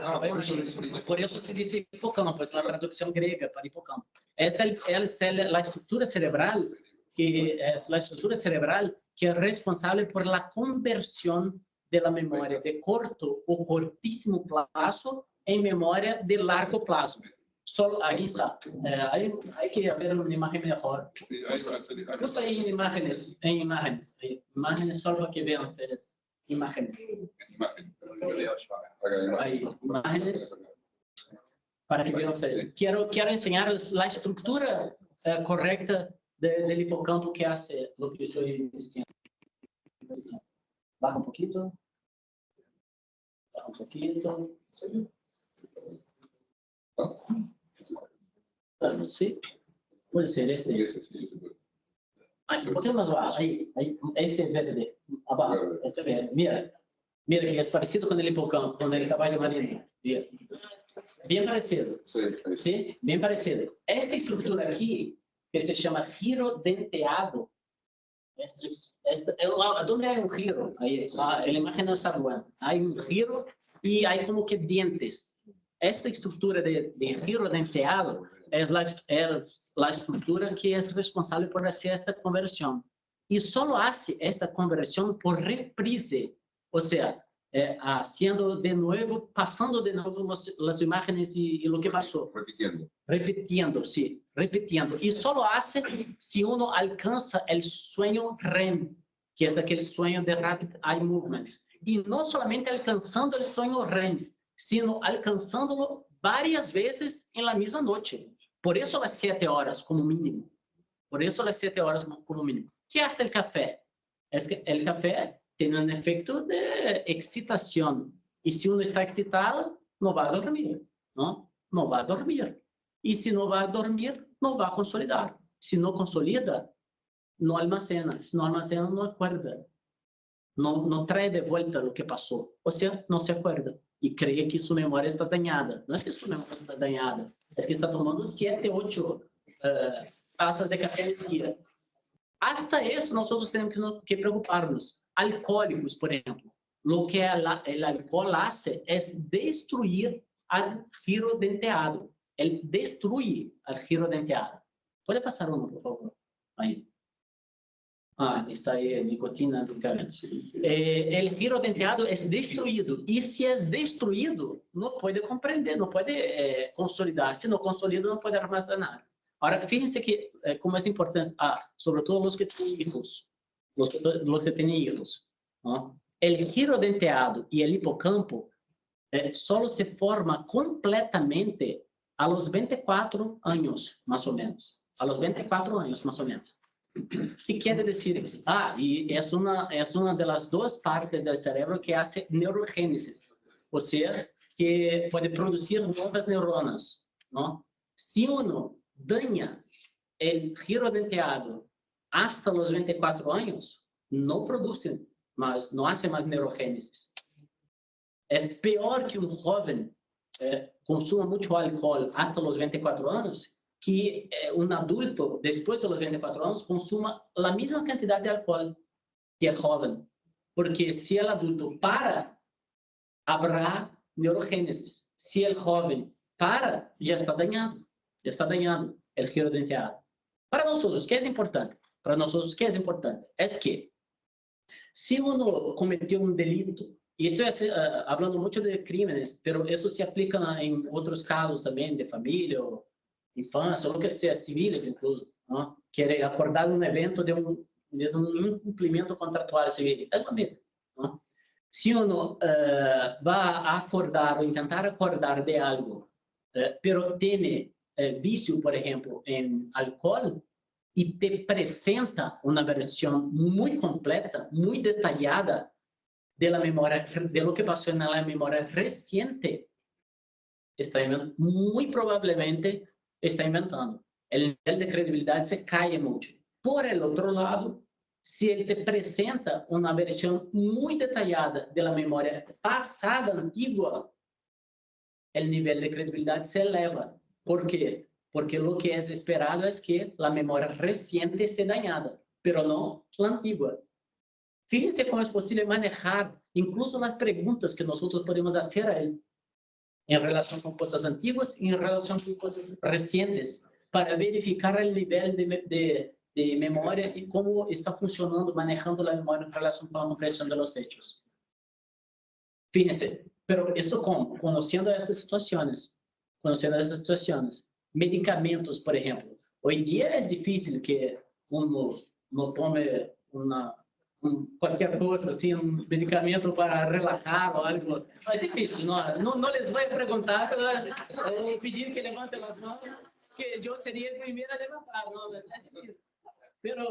por eso se dice hipocampo, es la traducción griega para hipocampo. Es la estructura cerebral, que es la estructura cerebral que es responsable por la conversión de la memoria de corto o cortísimo plazo en memoria de largo plazo. Solo ahí está. Hay que ver una imagen mejor. Sí, hay una serie. Busca ahí en imágenes, solo para que vean ustedes. Imágenes. Imagen. Ahí, imágenes. Para que vean ustedes. Quiero enseñar la estructura correcta del hipocampo que hace lo que estoy diciendo. Baja un poquito. Baja un poquito. Sí, puede ser este. Ay, un poquito más abajo. Ahí, este verde. Abajo. Este verde. Mira que es parecido con el hipocampo, con el caballo marino. Bien parecido. Sí, bien parecido. Esta estructura aquí, que se llama giro denteado. ¿Dónde hay un giro? Ahí, la imagen no está buena. Hay un giro y hay como que dientes. Esta estructura de giro denteado es la estructura que es responsable por hacer esta conversión. Y solo hace esta conversión por reprise, o sea, haciendo de nuevo, pasando de nuevo las imágenes y lo que pasó. Repitiendo, sí, repitiendo. Y solo hace si uno alcanza el sueño REM, que es aquel sueño de Rapid Eye Movement. Y no solamente alcanzando el sueño REM, sino alcanzándolo varias veces en la misma noche. Por eso las 7 horas como mínimo. Por eso las 7 horas como mínimo. ¿Qué hace el café? Es que el café tiene un efecto de excitación. Y si uno está excitado, no va a dormir, ¿no? No va a dormir. Y si no va a dormir, no va a consolidar. Si no consolida, no almacena. Si no almacena, no acuerda. No trae de vuelta lo que pasó. O sea, no se acuerda. Y cree que su memoria está dañada. No es que su memoria está dañada. Es que está tomando 7, 8 tazas de café al día. Hasta eso nosotros tenemos que preocuparnos. Alcohólicos, por ejemplo. Lo que el alcohol hace es destruir al giro denteado. Él destruye al giro denteado. Puede pasar uno, por favor. Ahí. Está ahí nicotina do calenço. El giro denteado es destruido. Y si es destruido, no puede comprender, no puede consolidar. Si no consolida, no puede armazenar. Ahora, fíjense que como es importante, sobre todo los que tienen hijos, los que tienen hijos, ¿no? El giro denteado y el hipocampo solo se forma completamente a los 24 años, más o menos. A los 24 años, más o menos. ¿Qué quiere decir eso? Y es una de las dos partes del cerebro que hace neurogénesis, o sea, que puede producir nuevas neuronas, ¿no? Si uno daña el giro denteado hasta los 24 años, no produce más, no hace más neurogénesis. Es peor que un joven consuma mucho alcohol hasta los 24 años, que un adulto, después de los 24 años, consuma la misma cantidad de alcohol que el joven. Porque si el adulto para, habrá neurogénesis. Si el joven para, ya está dañado el giro denteado. Para nosotros, ¿qué es importante? Para nosotros, ¿qué es importante? Es que si uno cometió un delito, y estoy hablando mucho de crímenes, pero eso se aplica en otros casos también, de familia, o infância, o lo que sea, civiles incluso, ¿no? Quiere acordar un evento de un incumplimiento contractual civil. Es lo mismo, ¿no? Si uno va a acordar o intentar acordar de algo, pero tiene vicio, por ejemplo, en alcohol, y te presenta una versión muy completa, muy detallada de la memoria, de lo que pasó en la memoria reciente, muy probablemente está inventando. El nivel de credibilidad se cae mucho. Por el otro lado, si él te presenta una versión muy detallada de la memoria pasada, antigua, el nivel de credibilidad se eleva. ¿Por qué? Porque lo que es esperado es que la memoria reciente esté dañada. pero no la antigua. Fíjense cómo es posible manejar incluso las preguntas que nosotros podemos hacer a él en relación con cosas antiguas y en relación con cosas recientes, para verificar el nivel de memoria y cómo está funcionando, manejando la memoria en relación con la comprensión de los hechos. Fíjense, pero eso cómo? Conociendo estas situaciones. Medicamentos, por ejemplo. Hoy día es difícil que uno no tome cualquier cosa, así, un medicamento para relajar o algo. No, es difícil, no les voy a preguntar, pero voy a pedir que levanten las manos, que yo sería el primero a levantar, ¿no? Es difícil. Pero,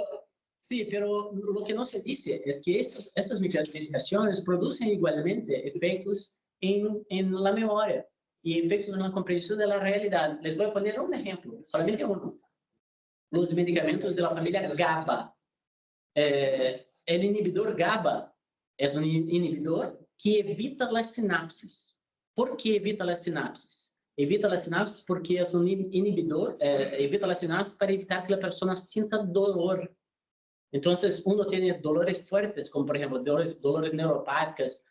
sí, pero lo que no se dice es que estas medicaciones producen igualmente efectos en la memoria y efectos en la comprensión de la realidad. Les voy a poner un ejemplo, solamente uno. Los medicamentos de la familia GABA. El inhibidor GABA es un inhibidor que evita las sinapsis. ¿Por qué evita las sinapsis? Evita las sinapsis porque es un inhibidor, evita las sinapsis para evitar que la persona sienta dolor. Entonces, uno tiene dolores fuertes, como por ejemplo, dolores neuropáticas,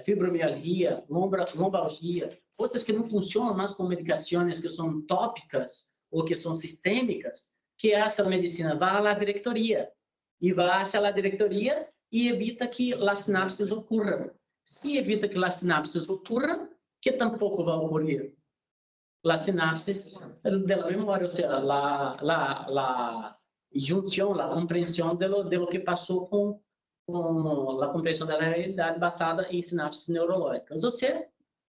fibromialgia, lombalgia, cosas que no funcionan más con medicaciones que son tópicas o que son sistémicas. ¿Qué hace la medicina? Va a la directoría. Y va hacia la directoría y evita que las sinapsis ocurran. Si evita que las sinapsis ocurran, ¿qué tampoco va a ocurrir? Las sinapsis de la memoria, o sea, la junción, la comprensión de lo que pasó con la comprensión de la realidad basada en sinapsis neurológicas. O sea,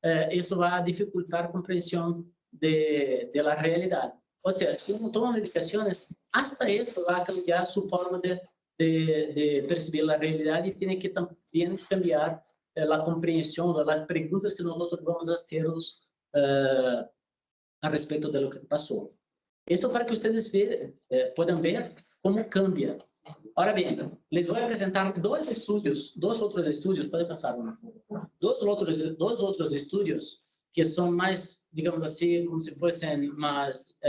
eso va a dificultar la comprensión de la realidad. O sea, si uno toma medicaciones, hasta eso va a cambiar su forma de percibir la realidad y tiene que también cambiar la comprensión de las preguntas que nosotros vamos a hacernos a respecto de lo que pasó. Esto para que ustedes puedan ver cómo cambia. Ahora bien, les voy a presentar dos otros estudios, puede pasar uno, dos otros estudios que son más, digamos así, como si fuesen más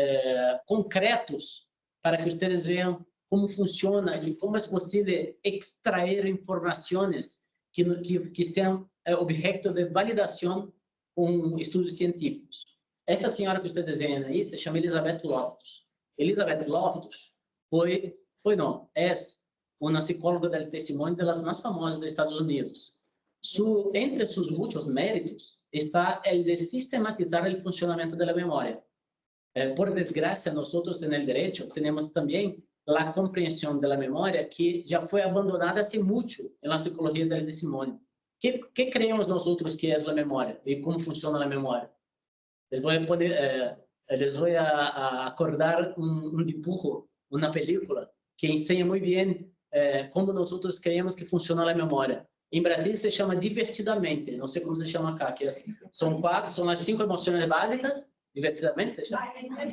concretos, para que ustedes vean cómo funciona y cómo es posible extraer informaciones que sean objeto de validación con estudios científicos. Esta senhora que ustedes ven aí se chama Elizabeth Loftus. Elizabeth Loftus es una psicóloga del testimonio de las más famosas de Estados Unidos. Entre sus muchos méritos está el de sistematizar el funcionamiento de la memoria. Por desgracia, nosotros en el derecho tenemos también la comprensión de la memoria que ya fue abandonada hace mucho en la psicología del testimonio. ¿Qué creemos nosotros que es la memoria y cómo funciona la memoria? Les voy a acordar un dibujo, una película que enseña muy bien cómo nosotros creemos que funciona la memoria. En Brasil se llama Divertidamente, no sé cómo se llama acá, que son las 5 emociones básicas. Divertidamente se llama.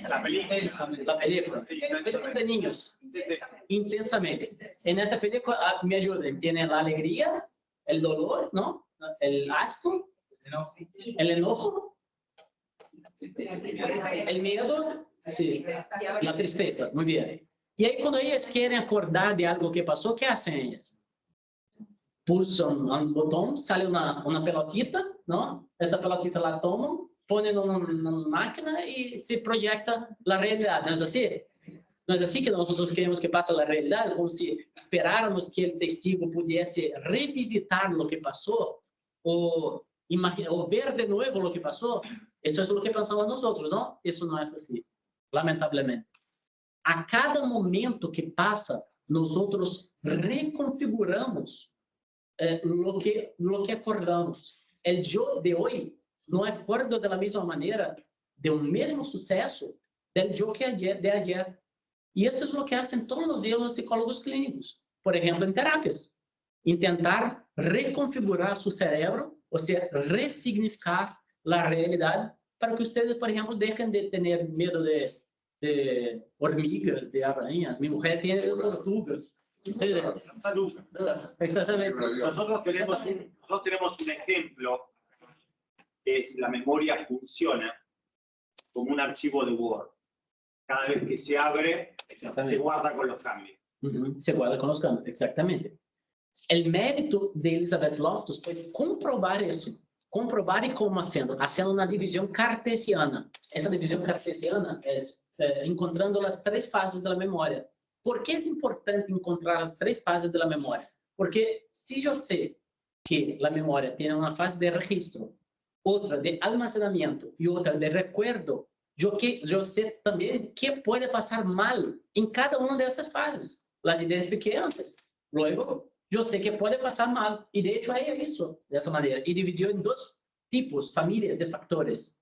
La película. La película. Película de niños. Intensamente. En esa película, me ayuden, tiene la alegría, el dolor, ¿no? El asco, el enojo, el miedo, sí, la tristeza, muy bien. Y ahí cuando ellas quieren acordar de algo que pasó, ¿qué hacen ellas? Pulsan un botón, sale una pelotita, ¿no? Esa pelotita la toman, ponen en una máquina y se proyecta la realidad, ¿no es así? No es así que nosotros queremos que pase la realidad, como si esperáramos que el testigo pudiese revisitar lo que pasó o ver de nuevo lo que pasó. Esto es lo que pensamos nosotros, ¿no? Eso no es así, lamentablemente. A cada momento que pasa, nosotros reconfiguramos lo que acordamos. El yo de hoy no acorda de la misma manera de un mismo suceso del yo de ayer. Y esto es lo que hacen todos los días los psicólogos clínicos, por ejemplo, en terapias. Intentar reconfigurar su cerebro, o sea, resignificar la realidad para que ustedes, por ejemplo, dejen de tener miedo de hormigas, de arañas. Mi mujer tiene tortugas. Sí, exactamente. Nosotros tenemos un ejemplo, que es la memoria funciona como un archivo de Word. Cada vez que se abre, Se guarda con los cambios. Se guarda con los cambios, exactamente. El mérito de Elizabeth Loftus fue comprobar eso. Comprobar y cómo haciendo una división cartesiana. Esa división cartesiana es encontrando las tres fases de la memoria. ¿Por qué es importante encontrar las tres fases de la memoria? Porque si yo sé que la memoria tiene una fase de registro, otra de almacenamiento y otra de recuerdo, yo sé también qué puede pasar mal en cada una de esas fases. Las identifiqué antes. Luego, yo sé que puede pasar mal. Y de hecho, ella hizo de esa manera. Y dividió en dos tipos, familias de factores.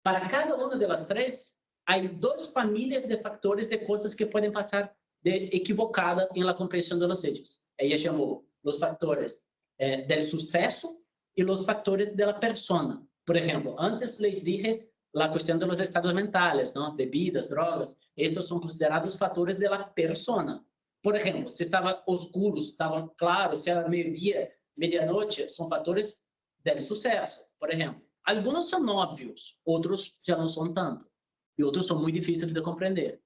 Para cada una de las tres, hay dos familias de factores de cosas que pueden pasar de equivocada en la comprensión de los hechos. Ella llamó los factores del suceso y los factores de la persona. Por ejemplo, antes les dije la cuestión de los estados mentales, ¿no? Bebidas, drogas. Estos son considerados factores de la persona. Por ejemplo, si estaba oscuro, estaba claro, si era mediodía, medianoche, son factores del suceso, por ejemplo. Algunos son obvios, otros ya no son tanto. Y otros son muy difíciles de comprender.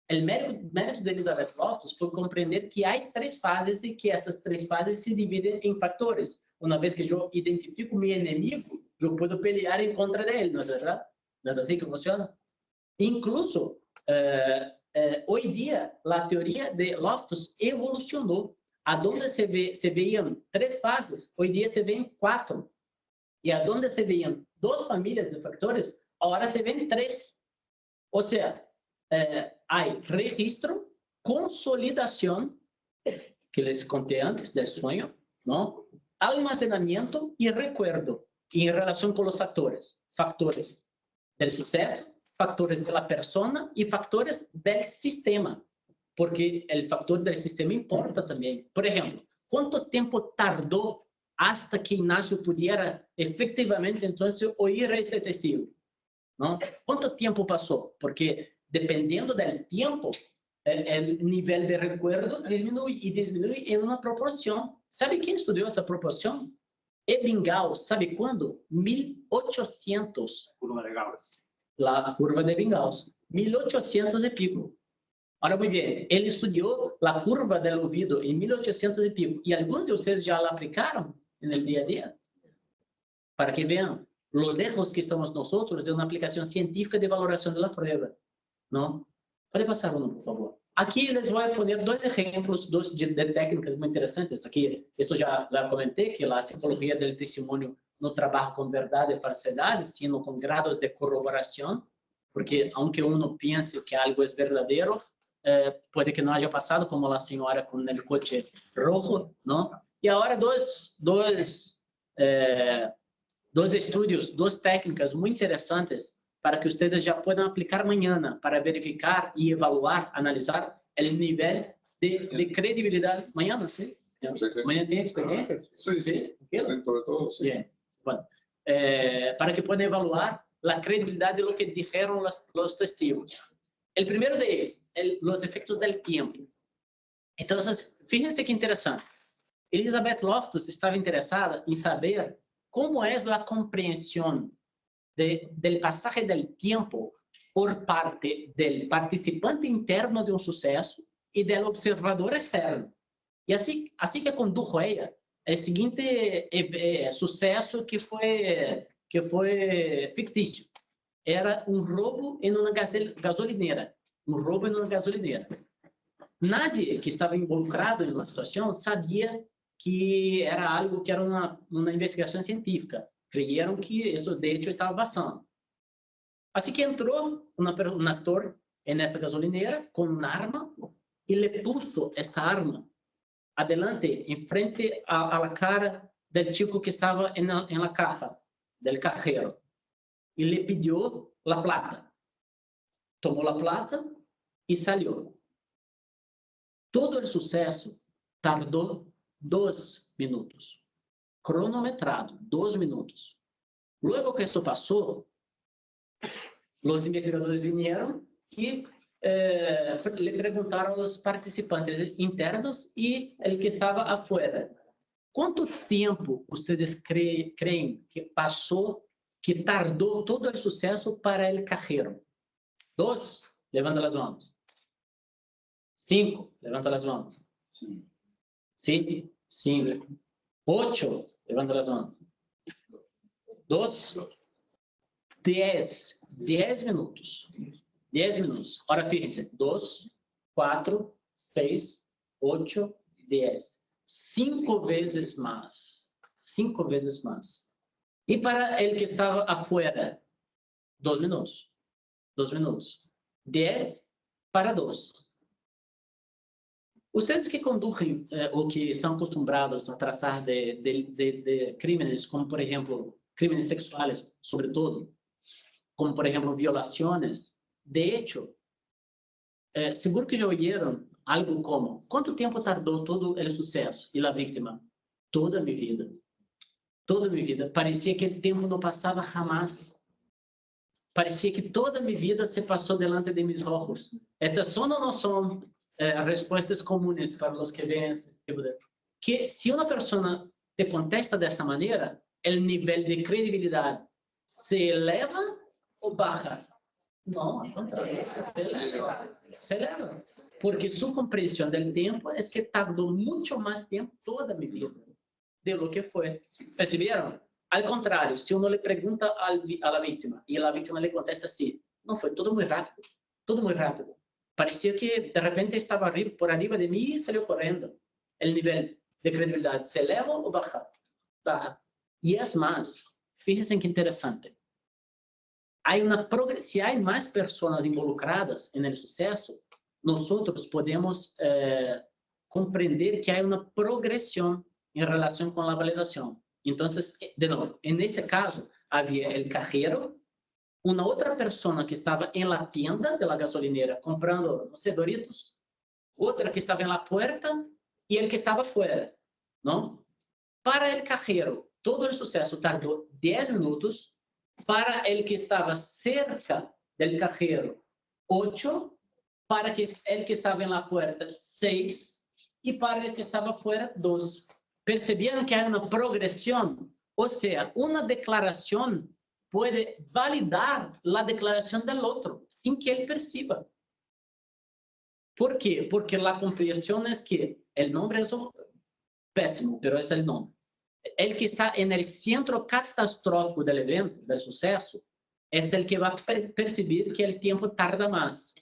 El mérito de Elizabeth Loftus fue comprender que hay tres fases y que esas tres fases se dividen en factores. Una vez que yo identifico mi enemigo, yo puedo pelear en contra de él, ¿no es verdad? ¿No es así que funciona? Incluso, hoy día, la teoría de Loftus evolucionó. A donde se veían tres fases, hoy día se ven cuatro. Y a donde se veían dos familias de factores, ahora se ven tres. O sea, hay registro, consolidación, que les conté antes del sueño, ¿no? Almacenamiento y recuerdo, y en relación con los factores. Factores del suceso, factores de la persona y factores del sistema, porque el factor del sistema importa también. Por ejemplo, ¿cuánto tiempo tardó hasta que Ignacio pudiera efectivamente entonces oír a este testigo? ¿No? ¿Cuánto tiempo pasó? Porque dependiendo del tiempo, el nivel de recuerdo disminuye y disminuye en una proporción. ¿Sabe quién estudió esa proporción? Ebbinghaus. ¿Sabe cuándo? 1800. Curva de Gauss. La curva de Ebbinghaus. 1800 y pico. Ahora, muy bien, él estudió la curva del oído en 1800 y pico. ¿Y algunos de ustedes ya la aplicaron en el día a día? Para que vean lo lejos que estamos nosotros de una aplicación científica de valoración de la prueba, ¿no? Puede pasar uno, por favor. Aquí les voy a poner dos ejemplos de técnicas muy interesantes. Aquí, esto ya la comenté, que la psicología del testimonio no trabaja con verdad y falsedad, sino con grados de corroboración, porque aunque uno piense que algo es verdadero, puede que no haya pasado, como la señora con el coche rojo, ¿no? Y ahora dos estudios, dos técnicas muy interesantes para que ustedes ya puedan aplicar mañana para verificar y evaluar, analizar el nivel de credibilidad. Mañana, ¿sí? Sí. Mañana tiene expedientes. Sí, sí. Dentro de todo, sí. Bien. Bueno, para que puedan evaluar la credibilidad de lo que dijeron los testigos. El primero de ellos, los efectos del tiempo. Entonces, fíjense qué interesante. Elizabeth Loftus estaba interesada en saber cómo es la comprensión del pasaje del tiempo por parte del participante interno de un suceso y del observador externo. Y así que condujo ella el siguiente suceso que fue ficticio. Era un robo en una gasolinera. Un robo en una gasolinera. Nadie que estaba involucrado en la situación sabía que era algo que era una investigación científica. Creyeron que eso de hecho estaba pasando. Así que entró un actor en esta gasolinera con un arma y le puso esta arma adelante, enfrente a la cara del chico que estaba en la caja, del cajero. Y le pidió la plata. Tomó la plata y salió. Todo el suceso tardó 2 minutos. Cronometrado, 2 minutos. Luego que eso pasó, los investigadores vinieron y le preguntaron a los participantes internos y el que estaba afuera, ¿cuánto tiempo ustedes creen que pasó, que tardó todo el suceso para el cajero? 2, levanta las manos. 5, levanta las manos. Sí, 5. 8, levanta las manos. 2, 10. 10 minutos. 10 minutos. Ahora fíjense, 2, 4, 6, 8, 10. 5 veces más. 5 veces más. Y para el que estaba afuera, 2 minutos. 2 minutos. 10 para 2. Ustedes que conducen o que estão acostumbrados a tratar de crímenes, como por ejemplo, crímenes sexuales, sobre todo, como por ejemplo, violaciones, de hecho, seguro que já oyeron algo como, ¿cuánto tiempo tardó todo el suceso y la víctima? Toda mi vida. Toda mi vida. Parecía que el tiempo no pasaba jamás. Parecía que toda mi vida se pasó delante de mis ojos. Estas son o no son respuestas comunes para los que ven ese tipo de... Que si una persona te contesta de esa manera, el nivel de credibilidad se eleva o baja. No, al contrario, se eleva. Se eleva. Porque su comprensión del tiempo es que tardó mucho más tiempo toda mi vida de lo que fue. ¿Percibieron? Al contrario, si uno le pregunta a la víctima y la víctima le contesta así, no, fue todo muy rápido, todo muy rápido. Parecía que de repente estaba por arriba de mí y salió corriendo. El nivel de credibilidad se eleva o baja. Baja. Y es más, fíjense qué interesante. Si hay más personas involucradas en el suceso, nosotros podemos comprender que hay una progresión en relación con la validación. Entonces, de nuevo, en este caso, había el cajero, una otra persona que estaba en la tienda de la gasolinera comprando, no sé, Doritos, otra que estaba en la puerta y el que estaba fuera, ¿no? Para el cajero, todo el suceso tardó 10 minutos, para el que estaba cerca del cajero, 8, para el que estaba en la puerta, 6, y para el que estaba fuera, 2. ¿Percibieron que hay una progresión? O sea, una declaración puede validar la declaración del otro sin que él perciba. ¿Por qué? Porque la comprensión es que el nombre es pésimo, pero es el nombre. El que está en el centro catastrófico del evento, del suceso, es el que va a percibir que el tiempo tarda más.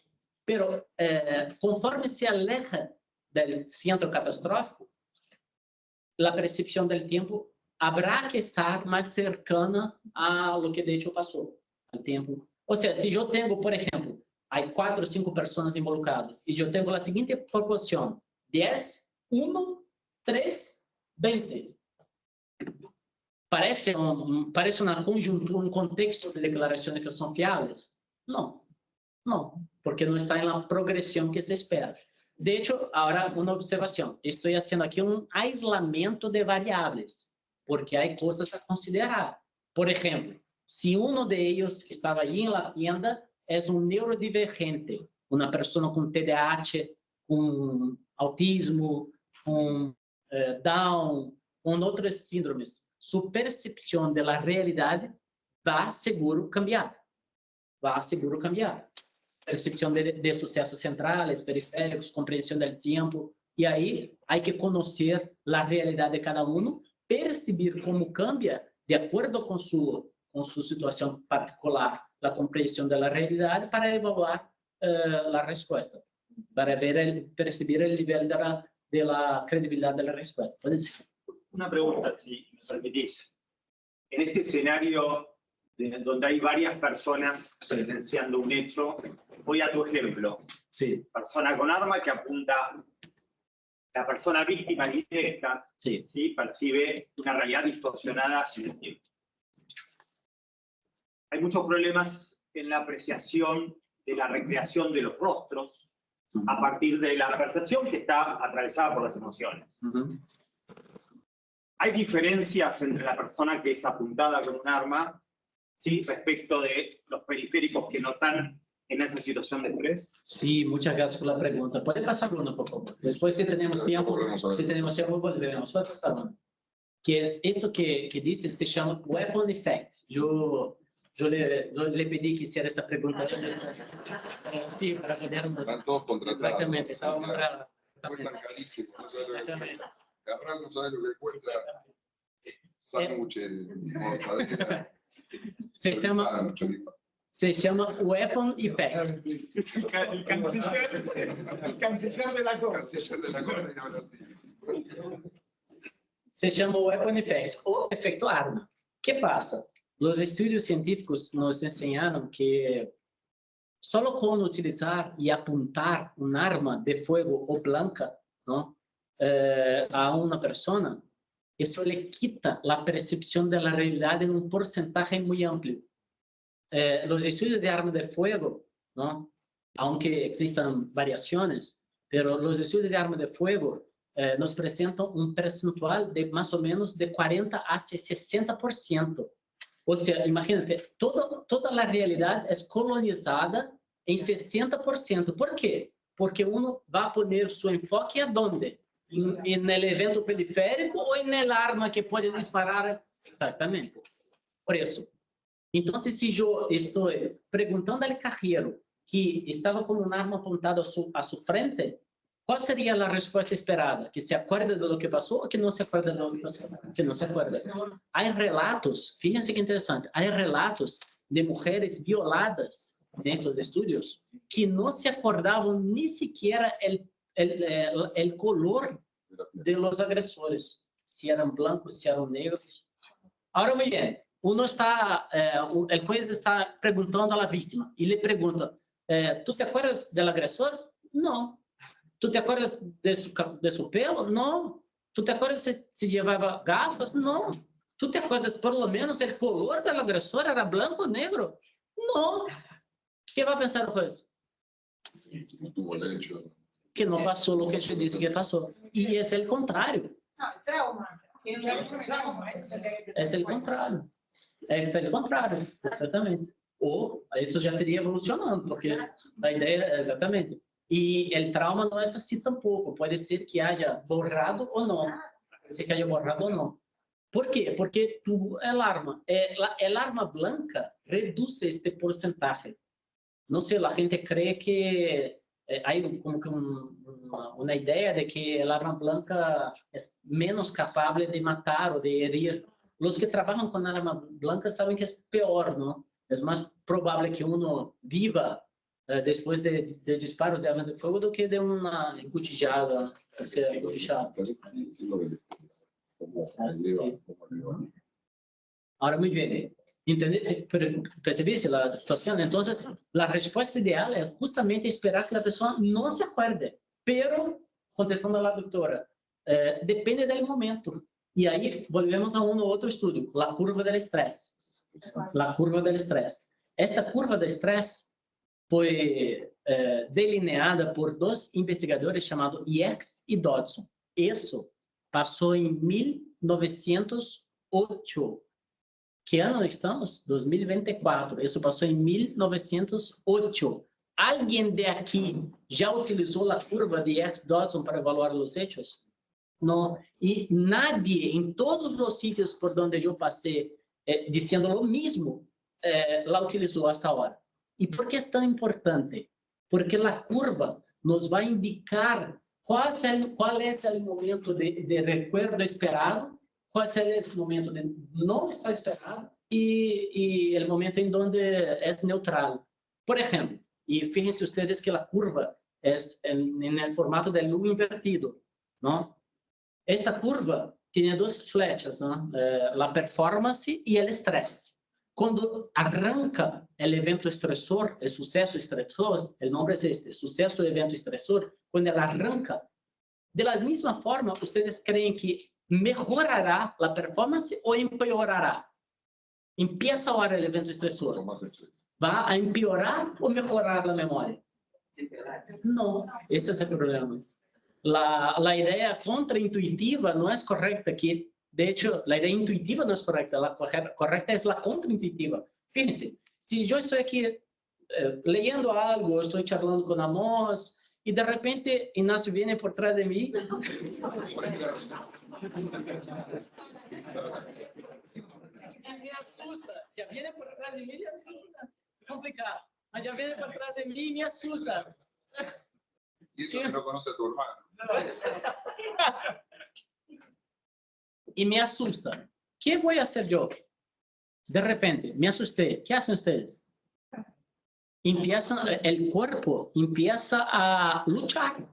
Pero conforme se aleja del centro catastrófico, la percepción del tiempo habrá que estar más cercana a lo que de hecho pasó, al tiempo. O sea, si yo tengo, por ejemplo, hay 4 o 5 personas involucradas y yo tengo la siguiente proporción: 10, 1, 3, 20. Parece una conjuntura, un contexto de declaraciones que son fiables? No, porque no está en la progresión que se espera. De hecho, ahora una observación. Estoy haciendo aquí un aislamiento de variables, porque hay cosas a considerar. Por ejemplo, si uno de ellos que estaba allí en la tienda es un neurodivergente, una persona con TDAH, con autismo, con Down, con otros síndromes, su percepción de la realidad va seguro cambiar. Va seguro cambiar. Percepción de sucesos centrales, periféricos, comprensión del tiempo. Y ahí hay que conocer la realidad de cada uno, percibir cómo cambia de acuerdo con su situación particular, la comprensión de la realidad para evaluar la respuesta, para percibir el nivel de la credibilidad de la respuesta. ¿Puede ser? Una pregunta, si me permitís. En este escenario donde hay varias personas presenciando un hecho, voy a tu ejemplo. Sí. Persona con arma que apunta, la persona víctima directa, sí, percibe una realidad distorsionada en el tiempo. Hay muchos problemas en la apreciación de la recreación de los rostros a partir de la percepción que está atravesada por las emociones. Hay diferencias entre la persona que es apuntada con un arma, ¿sí?, respecto de los periféricos que no están en esa situación de estrés. Sí, muchas gracias por la pregunta. ¿Puede pasar uno, por favor? Después, si tenemos tiempo, volveremos. Puede pasar uno. Que es esto que dice, se llama Weapon Effect. Yo yo le pedí que hiciera esta pregunta. Sí, para podernos... Están todos contratados. Exactamente, estábamos Cuestan carísimo. No sabes lo que, Garral no sabe lo que cuesta. Sándwiches, mortadela. Se llama Weapon Effect. El canciller de la corte. Canciller de la corte y ahora sí. Se llama Weapon Effect, o efecto arma. ¿Qué pasa? Los estudios científicos nos enseñaron que solo con utilizar y apuntar un arma de fuego o blanca, ¿no? A una persona, eso le quita la percepción de la realidad en un porcentaje muy amplio. Los estudios de arma de fuego, ¿no? Aunque existan variaciones, pero los estudios de arma de fuego nos presentan un percentual de más o menos de 40 a 60%. O sea, imagínate, toda la realidad es colonizada en 60%. ¿Por qué? Porque uno va a poner su enfoque ¿a dónde? ¿En el evento periférico o en el arma que puede disparar? Exactamente. Por eso. Entonces, si yo estoy preguntando al cajero que estaba con un arma apuntada a su frente, ¿cuál sería la respuesta esperada? ¿Que se acuerde de lo que pasó o que no se acuerde de lo que pasó? Si no se acuerda. Hay relatos, fíjense que interesante, hay relatos de mujeres violadas en estos estudios que no se acordaban ni siquiera el color de los agresores, si eran blancos, si eran negros. Ahora, muy bien, el juez está preguntando a la víctima y le pregunta, ¿tú te acuerdas del agresor? No. ¿Tú te acuerdas de su pelo? No. ¿Tú te acuerdas si llevaba gafas? No. ¿Tú te acuerdas por lo menos el color del agresor era blanco o negro? No. ¿Qué va a pensar el juez? No tuvo el hecho. Que no pasó lo que se dice que pasó. Y es el contrario. No, trauma. Es el contrario. Es el contrario, exactamente. O eso ya estaría evolucionando, porque la idea, exactamente. Y el trauma no es así tampoco. Puede ser que haya borrado o no. Puede ser que haya borrado o no. ¿Por qué? Porque el arma blanca reduce este porcentaje. No sé, la gente cree que hay como que una idea de que el arma blanca es menos capaz de matar o de herir. Los que trabajan con arma blanca saben que es peor, ¿no? Es más probable que uno viva después de disparos de arma de fuego do que de una cuchillada. Ahora, muy bien. ¿Percibiste la situación? Entonces, la respuesta ideal es justamente esperar que la persona no se acuerde. Pero, contestando a la doctora, depende del momento. Y ahí volvemos a uno u otro estudio, la curva del estrés. La curva del estrés. Esta curva de estrés fue delineada por dos investigadores llamados Yerkes y Dodson. Eso pasó en 1908. ¿Qué año estamos? 2024. Eso pasó en 1908. ¿Alguien de aquí ya utilizó la curva de Yerkes-Dodson para evaluar los hechos? No. Y nadie en todos los sitios por donde yo pasé diciendo lo mismo la utilizó hasta ahora. ¿Y por qué es tan importante? Porque la curva nos va a indicar cuál es el momento de recuerdo esperado, cuál es el momento de no estar esperado y el momento en donde es neutral. Por ejemplo, y fíjense ustedes que la curva es en el formato del U invertido, ¿no? Esta curva tiene dos flechas, ¿no? La performance y el estrés. Cuando arranca el evento estresor, el suceso estresor, el nombre es este, suceso evento estresor, cuando él arranca, de la misma forma, ¿ustedes creen que mejorará la performance o empeorará? Empieza ahora el evento estresor. ¿Va a empeorar o mejorar la memoria? No, ese es el problema. La idea contraintuitiva no es correcta aquí. De hecho, la idea intuitiva no es correcta. La correcta es la contraintuitiva. Fíjense, si yo estoy aquí leyendo algo, estoy charlando con Amos, y de repente Ignacio viene por detrás de mí. me asusta. Ya viene por atrás de mí, me asusta. Complicado. Mas ya viene por atrás de mí y me asusta. Y eso que no conoce a tu hermano. Y me asusta. ¿Qué voy a hacer yo? De repente, me asusté. ¿Qué hacen ustedes? El cuerpo empieza a luchar.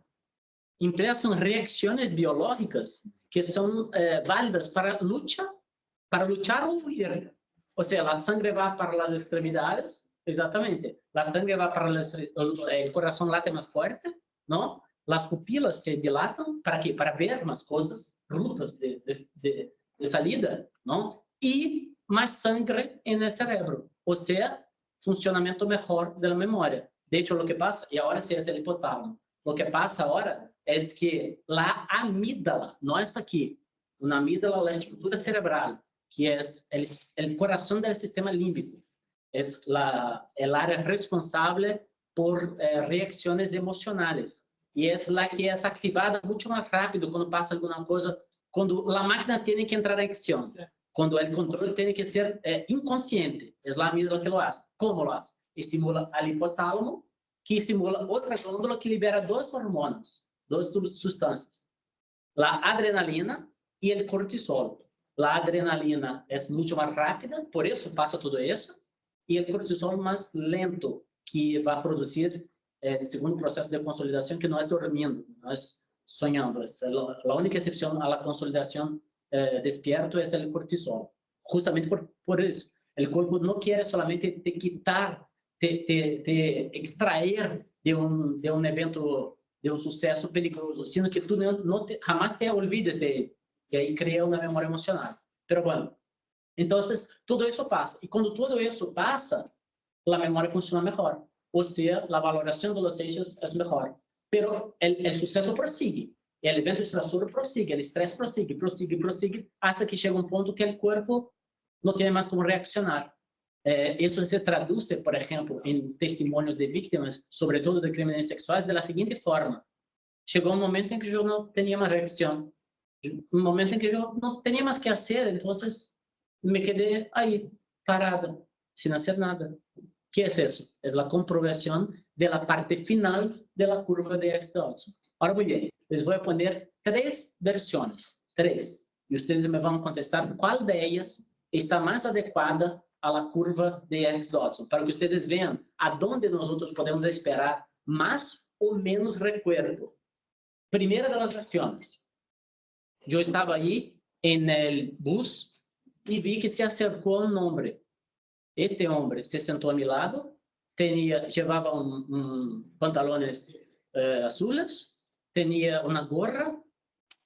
Empiezan reacciones biológicas que son válidas para luchar o huir. O sea, la sangre va para las extremidades, exactamente. La sangre va para el corazón late más fuerte, ¿no? Las pupilas se dilatan, ¿para qué? Para ver más cosas, rutas de salida, ¿no? Y más sangre en el cerebro, o sea, funcionamiento mejor de la memoria. De hecho, lo que pasa, y ahora sí es el hipotálamo, lo que pasa ahora es que la amígdala, no está aquí, una amígdala, la estructura cerebral, que es el corazón del sistema límbico, es el área responsable por reacciones emocionales, y es la que es activada mucho más rápido cuando pasa alguna cosa, cuando la máquina tiene que entrar en acción, cuando el control tiene que ser inconsciente, es la amígdala que lo hace. ¿Cómo lo hace? Estimula al hipotálamo, que estimula otra glándula que libera dos hormonas, dos sustancias, la adrenalina y el cortisol. La adrenalina es mucho más rápida, por eso pasa todo eso, y el cortisol más lento, que va a producir el segundo proceso de consolidación, que no es durmiendo, no es soñando. Es la única excepción a la consolidación despierto es el cortisol. Justamente por eso, el cuerpo no quiere solamente te quitar, te extraer de un evento, de un suceso peligroso, sino que tú jamás te olvides de él. Y ahí crea una memoria emocional. Pero bueno, entonces todo eso pasa. Y cuando todo eso pasa, la memoria funciona mejor. O sea, la valoración de los hechos es mejor. Pero el suceso prosigue. El evento estresor prosigue, el estrés prosigue, hasta que llega un punto que el cuerpo no tiene más cómo reaccionar. Eso se traduce, por ejemplo, en testimonios de víctimas, sobre todo de crímenes sexuales, de la siguiente forma. Llegó un momento en que yo no tenía más reacción. Un momento en que yo no tenía más que hacer, entonces me quedé ahí, parada, sin hacer nada. ¿Qué es eso? Es la comprobación de la parte final de la curva de X-Dodson. Ahora muy bien, les voy a poner 3 versiones, 3, y ustedes me van a contestar cuál de ellas está más adecuada a la curva de X-Dodson, para que ustedes vean a dónde nosotros podemos esperar más o menos recuerdo. Primera de las versiones. Yo estaba ahí en el bus y vi que se acercó un hombre. Este hombre se sentó a mi lado, llevaba pantalones azules, tenía una gorra,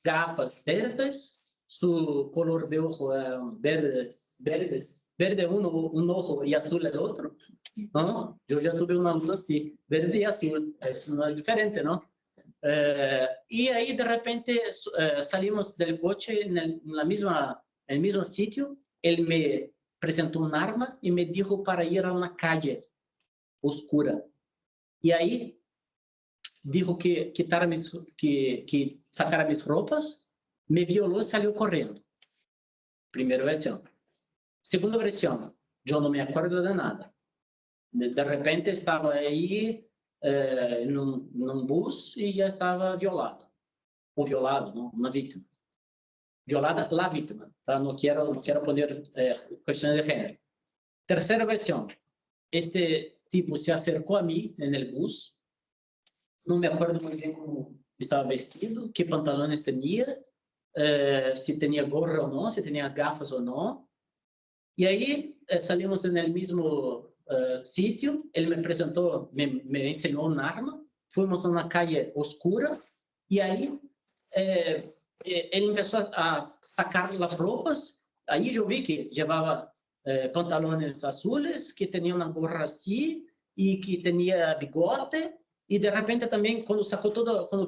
gafas verdes, su color de ojo verde un ojo y azul el otro. ¿No? Yo ya tuve una luz así, verde y azul, es diferente, ¿no? Y ahí de repente salimos del coche en el mismo sitio. Él me presentó un arma y me dijo para ir a una calle oscura. Y ahí dijo que sacara mis ropas, me violó y salió corriendo. Primera versión. Segunda versión, yo no me acuerdo de nada. De repente estaba ahí en un bus y ya estaba violado. O violado, ¿no? Una víctima. Violada la víctima. ¿Tá? No quiero poner cuestiones de género. Tercera versión. Este tipo se acercó a mí en el bus. No me acuerdo muy bien cómo estaba vestido, qué pantalones tenía, si tenía gorra o no, si tenía gafas o no. Y ahí salimos en el mismo sitio. Él me presentó, me enseñó un arma. Fuimos a una calle oscura y ahí él empezó a sacar las ropas. Ahí yo vi que llevaba pantalones azules, que tenía una gorra así y que tenía bigote. Y de repente también cuando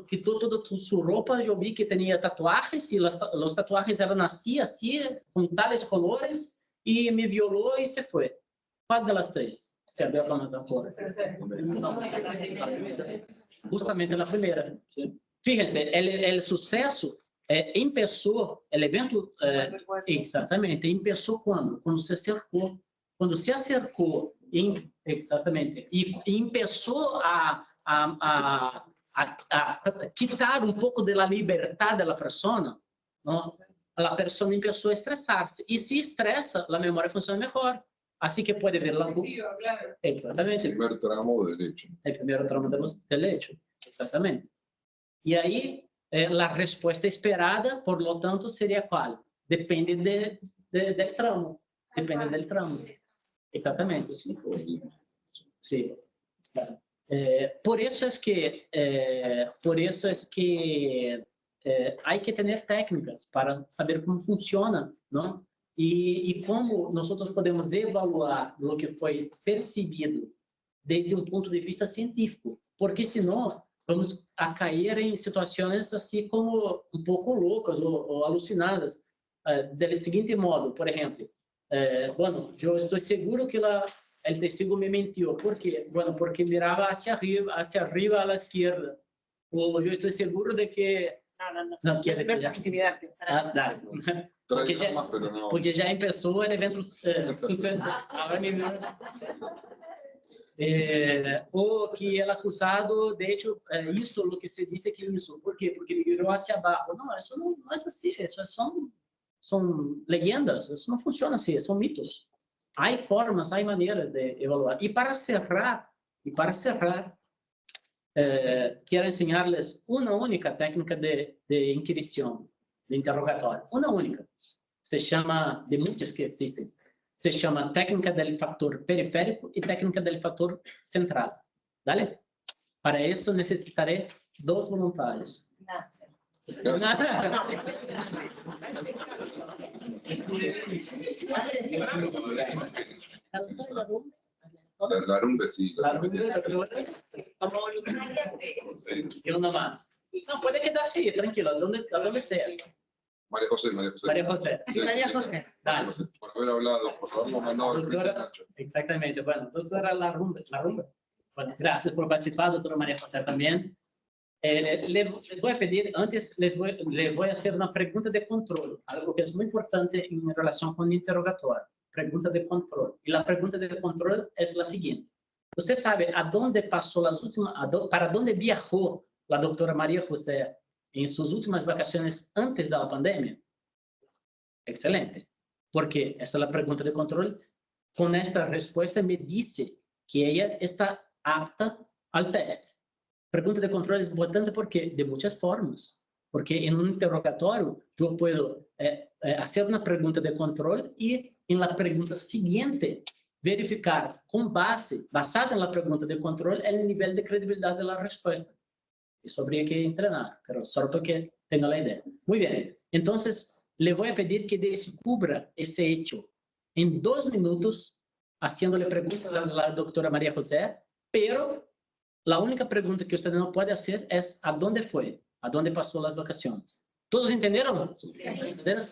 quitó toda su ropa, yo vi que tenía tatuajes y los tatuajes eran así, con tales colores, y me violó y se fue. ¿Cuál de las 3 se abrió más afuera? Justamente la primera. Fíjense, el suceso Empezó el evento, exatamente, empezó quando se acercou. Quando se acercou, exatamente, e começou a quitar um pouco da liberdade da pessoa, não? A pessoa começou a estressar-se. E se estressa, a memória funciona melhor. Assim que pode ver lá. Exatamente. El primer tramo del hecho. El primer tramo del hecho. Exatamente. E aí, a resposta esperada, por lo tanto, seria qual? Depende del tramo. Depende del tramo. Exatamente. Sim. Sí. Por isso é que hay que ter técnicas para saber como funciona, não? E como nós podemos evaluar o que foi percebido desde um ponto de vista científico, porque senão vamos a cair em situações assim como um pouco loucas ou alucinadas, do seguinte modo, por exemplo, bueno, eu estou seguro que el testigo me mentiu. ¿Por quê? Bueno, porque mirava hacia arriba a la izquierda. O eu estou seguro de que... No es intimidarte. Dale. Porque já começou o evento. Ou que o acusado, de hecho, isso o que se disse que isso. Por quê? Porque ele virou hacia abaixo. Não, isso não é assim. Isso são leyendas. Isso não funciona assim. São mitos. Há formas, há maneiras de evaluar. E para cerrar, quero ensinar-lhes uma única técnica de inquisição, de interrogatório. Uma única. Se chama, de muitas que existem, se chama técnica del fator periférico e técnica del fator central. Dale? Para isso, necessitarei 2 voluntários. Ignacio. La rumbe sí. Como voluntaria, E uma mais. Não, pode quedar assim, tranquilo, donde sea. María José. María José. Sí, María sí, José. Dale. por haber hablado, por habernos mandado al frente, Nacho. Exactamente. Bueno, doctora Larrumbe. Bueno, gracias por participar, doctora María José también. Les voy a pedir, antes les voy a hacer una pregunta de control, algo que es muy importante en relación con el interrogatorio. Pregunta de control. Y la pregunta de control es la siguiente. ¿Usted sabe a dónde pasó las últimas, para dónde viajó la doctora María José en sus últimas vacaciones antes de la pandemia? Excelente. Porque esa es la pregunta de control. Con esta respuesta me dice que ella está apta al test. Pregunta de control es importante porque de muchas formas. Porque en un interrogatorio yo puedo hacer una pregunta de control y en la pregunta siguiente verificar basada en la pregunta de control, el nivel de credibilidad de la respuesta. Eso habría que entrenar, pero solo para que tenga la idea. Muy bien. Entonces, le voy a pedir que descubra ese hecho en 2 minutos, haciéndole preguntas a la doctora María José, pero la única pregunta que usted no puede hacer es ¿a dónde fue? ¿A dónde pasó las vacaciones? ¿Todos entendieron? ¿Entendieron?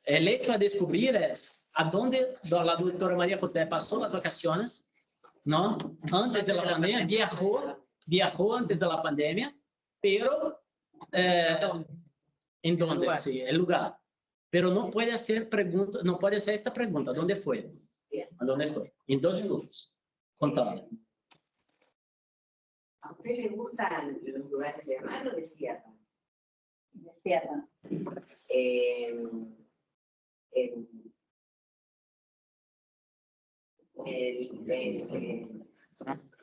El hecho a descubrir es ¿a dónde la doctora María José pasó las vacaciones? ¿No? Antes de la pandemia, viajó antes de la pandemia, pero ¿en dónde? Sí, el lugar. Pero no puede hacer esta pregunta, ¿a dónde fue? ¿A dónde fue? En 2 minutos. Contame. ¿A usted le gustan los lugares de mar o de sierra? De sierra.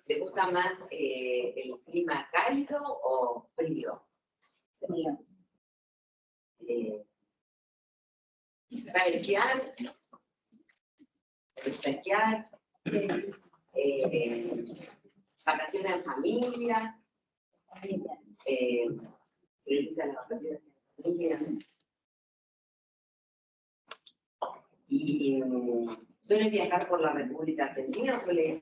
¿Le gusta más el clima cálido o frío? Frío. ¿Para esquiar? ¿Esquiar? ¿Vacaciones en familia? ¿Realizan las vacaciones en familia? ¿Y suele viajar por la República Argentina o suele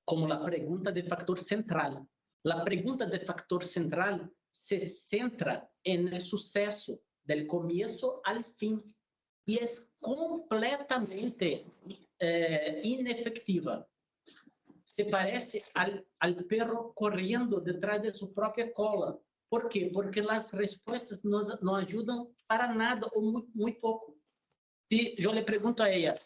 como la pregunta de factor central. La pregunta de factor central se centra en el suceso, del comienzo al fin, y es completamente inefectiva. Se parece al perro corriendo detrás de su propia cola. ¿Por qué? Porque las respuestas no ayudan para nada o muy poco. Si yo le pregunto a ella,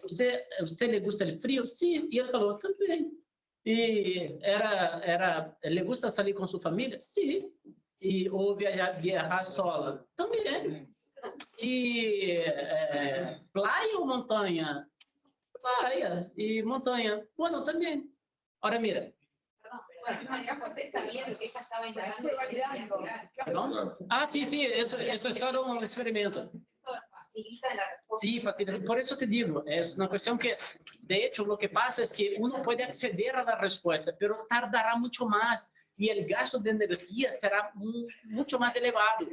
¿usted le gusta el frío? Sí, y él falou, también. Y ¿le gusta salir con su familia? Sí. ¿O viajar sola? También. ¿Y playa o montaña? Playa. ¿Y montaña? Bueno, también. Ahora mira. Perdón, pero María José sabía lo que ella estaba indagando. ¿Perdón? Claro. Ah, sí, eso es claro un experimento. Eso facilita la respuesta. Sí, por eso te digo, es una cuestión que, de hecho, lo que pasa es que uno puede acceder a la respuesta, pero tardará mucho más y el gasto de energía será mucho más elevado.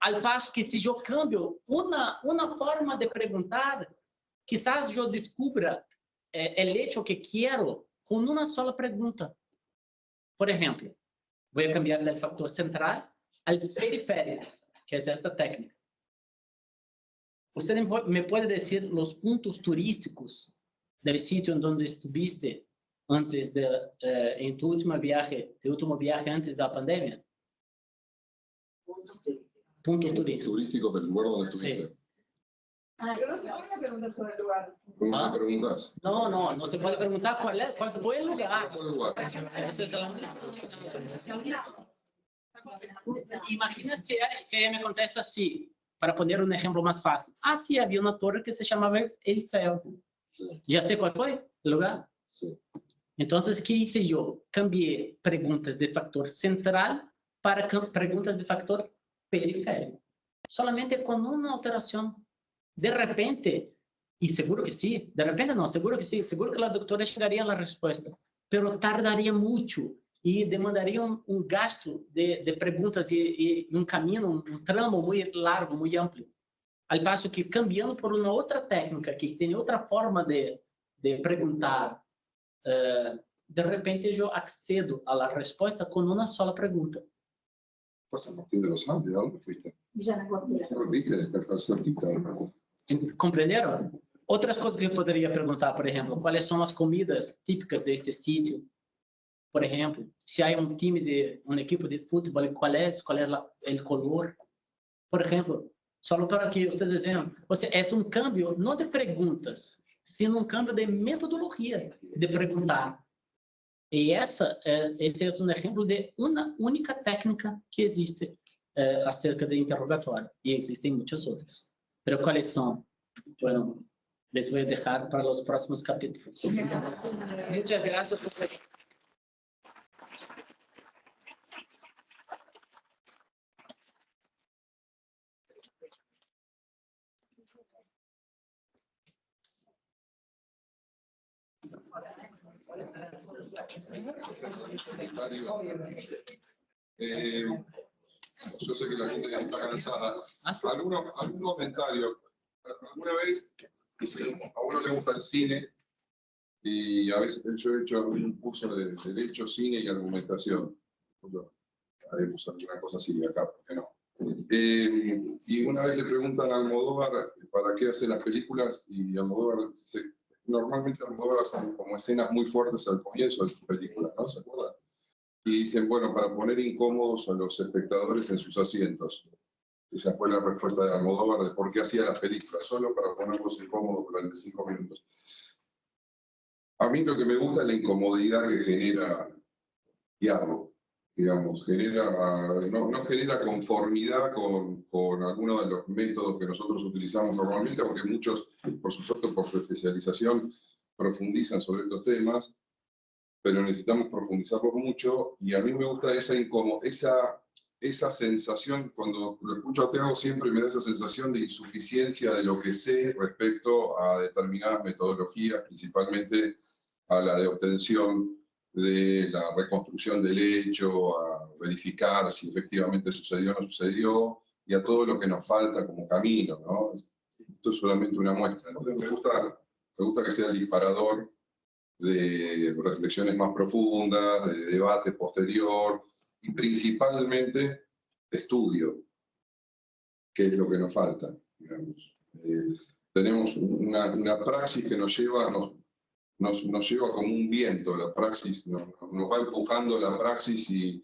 Al paso que si yo cambio una forma de preguntar, quizás yo descubra el hecho que quiero con una sola pregunta. Por ejemplo, voy a cambiar del factor central al periférico, que es esta técnica. ¿Usted me puede decir los puntos turísticos del sitio en donde estuviste antes en tu último viaje antes de la pandemia? Puntos turísticos. Turísticos del lugar donde estuviste. Sí. Pero no se puede preguntar sobre el lugar. ¿Cómo me preguntas? No se puede preguntar cuál fue el lugar. ¿Cuál fue el lugar? Esa es Imagina si ella me contesta así, para poner un ejemplo más fácil. Ah, sí, había una torre que se llamaba Eiffel. Sí. ¿Ya sé cuál fue el lugar? Sí. Entonces, ¿qué hice yo? Cambié preguntas de factor central para preguntas de factor periférico. Solamente con una alteración. De repente, y seguro que sí, de repente no, seguro que sí, seguro que la doctora llegaría a la respuesta, pero tardaría mucho y demandaría un gasto de preguntas y un camino, un tramo muy largo, muy amplio. Al paso que cambiando por una otra técnica, que tiene otra forma de preguntar, de repente yo accedo a la respuesta con una sola pregunta. Pues a Martín de los Andes, ¿a dónde fuiste? ¿Viste? Cerquita. ¿Comprendieron? Otras cosas que yo podría preguntar, por ejemplo, ¿cuáles son las comidas típicas de este sitio? Por ejemplo, si hay un equipo de fútbol, ¿cuál es el color? Por ejemplo, solo para que ustedes vean, o sea, es un cambio no de preguntas, sino un cambio de metodología de preguntar. Y ese es un ejemplo de una única técnica que existe acerca de interrogatorio, y existen muchas otras. Pero ¿cuáles son? Bueno, les voy a dejar para los próximos capítulos. Muchas gracias por venir. Yo sé que la gente está cansada. ¿Algún comentario? ¿Alguna vez a uno le gusta el cine? Y a veces yo he hecho algún curso de Derecho, Cine y Argumentación. Haremos alguna cosa así acá, ¿por qué no? Y una vez le preguntan a Almodóvar para qué hace las películas, y Almodóvar dice, normalmente Almodóvar hace como escenas muy fuertes al comienzo de sus películas, ¿no? ¿Se acuerdan? Y dicen, bueno, para poner incómodos a los espectadores en sus asientos. Esa fue la respuesta de Almodóvar de por qué hacía las películas, solo para ponerlos incómodos durante 5 minutos. A mí lo que me gusta es la incomodidad que genera diálogo, digamos, no genera conformidad con algunos de los métodos que nosotros utilizamos normalmente, aunque muchos, por supuesto, por su especialización, profundizan sobre estos temas, pero necesitamos profundizarlos mucho, y a mí me gusta esa sensación, cuando lo escucho a Thiago siempre me da esa sensación de insuficiencia de lo que sé respecto a determinadas metodologías, principalmente a la de obtención de la reconstrucción del hecho, a verificar si efectivamente sucedió o no sucedió, y a todo lo que nos falta como camino, ¿no? Esto es solamente una muestra. Entonces me gusta que sea el disparador de reflexiones más profundas, de debate posterior y principalmente estudio, que es lo que nos falta, digamos. Tenemos una praxis que nos lleva como un viento, la praxis nos va empujando la praxis y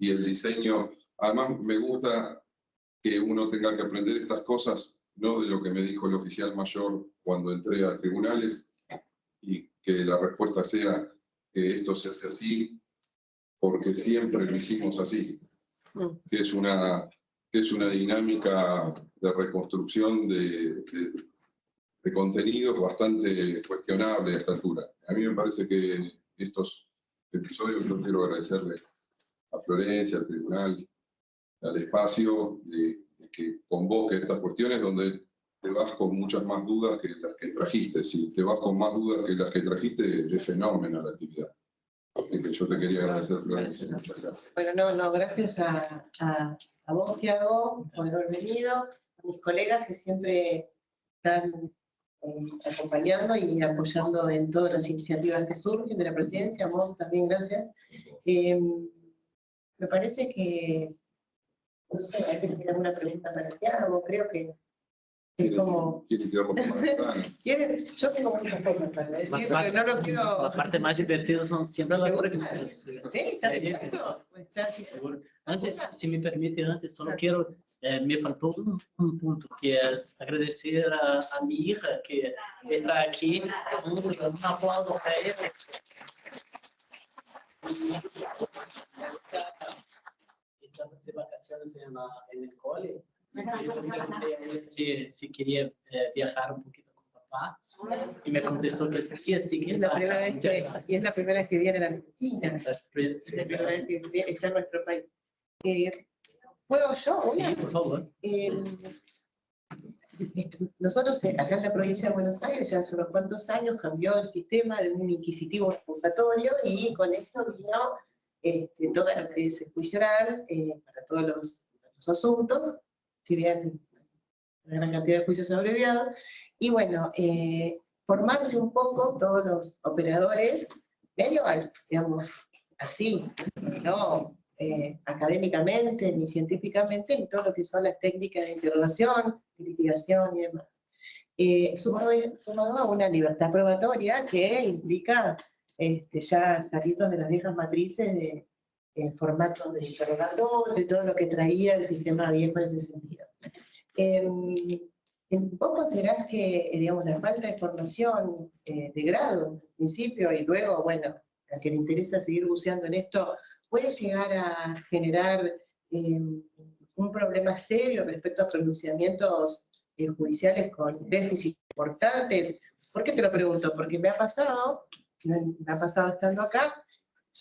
el diseño. Además, me gusta que uno tenga que aprender estas cosas, no de lo que me dijo el oficial mayor cuando entré a tribunales, y que la respuesta sea que esto se hace así, porque siempre lo hicimos así, que es una dinámica de reconstrucción de contenidos bastante cuestionable a esta altura. A mí me parece que estos episodios, yo quiero agradecerle a Florencia, al tribunal, al espacio, que convoque estas cuestiones donde te vas con muchas más dudas que las que trajiste. Si te vas con más dudas que las que trajiste, es fenómeno la actividad. Así que yo te quería agradecer, Florencia. Muchas gracias. Bueno, no, gracias a vos, Thiago, por haber venido, a mis colegas que siempre están acompañando y apoyando en todas las iniciativas que surgen de la presidencia. A vos también, gracias. Me parece que, no sé, hay que tener alguna pregunta para Thiago, creo que es como... ¿Quieren tirarlo por la ventana? Yo tengo muchas cosas para decir, pero no lo quiero... La parte más divertida son siempre las preguntas. ¿Sí? ¿Están dispuestos? Pues ya, sí, Seguro. Antes, si me permite, solo quiero, me faltó un punto, que es agradecer a mi hija que está aquí. Un aplauso para ella. Está de vacaciones en el cole. Yo pregunté a ella si quería viajar un poquito con papá y me contestó que sí, así que es la primera vez que, y es la primera vez que viene a la Argentina. Es la primera vez que está en nuestro país. ¿Puedo yo? Sí, por favor. Nosotros acá en la provincia de Buenos Aires ya hace unos cuantos años cambió el sistema de un inquisitivo acusatorio y con esto vino toda lo que es el juicio oral para todos los asuntos, si bien una gran cantidad de juicios abreviados, y bueno, formarse un poco todos los operadores, medio, digamos, así, no académicamente ni científicamente, en todo lo que son las técnicas de interrogación, de litigación y demás. Sumado a una libertad probatoria que implica ya salirnos de las viejas matrices de formato de interrogatorio y todo lo que traía el sistema viejo en ese sentido. ¿Vos considerás que, digamos, la falta de formación de grado, al principio, y luego, bueno, a que le interesa seguir buceando en esto, puede llegar a generar un problema serio respecto a pronunciamientos judiciales con déficits importantes? ¿Por qué te lo pregunto? Porque me ha pasado estando acá.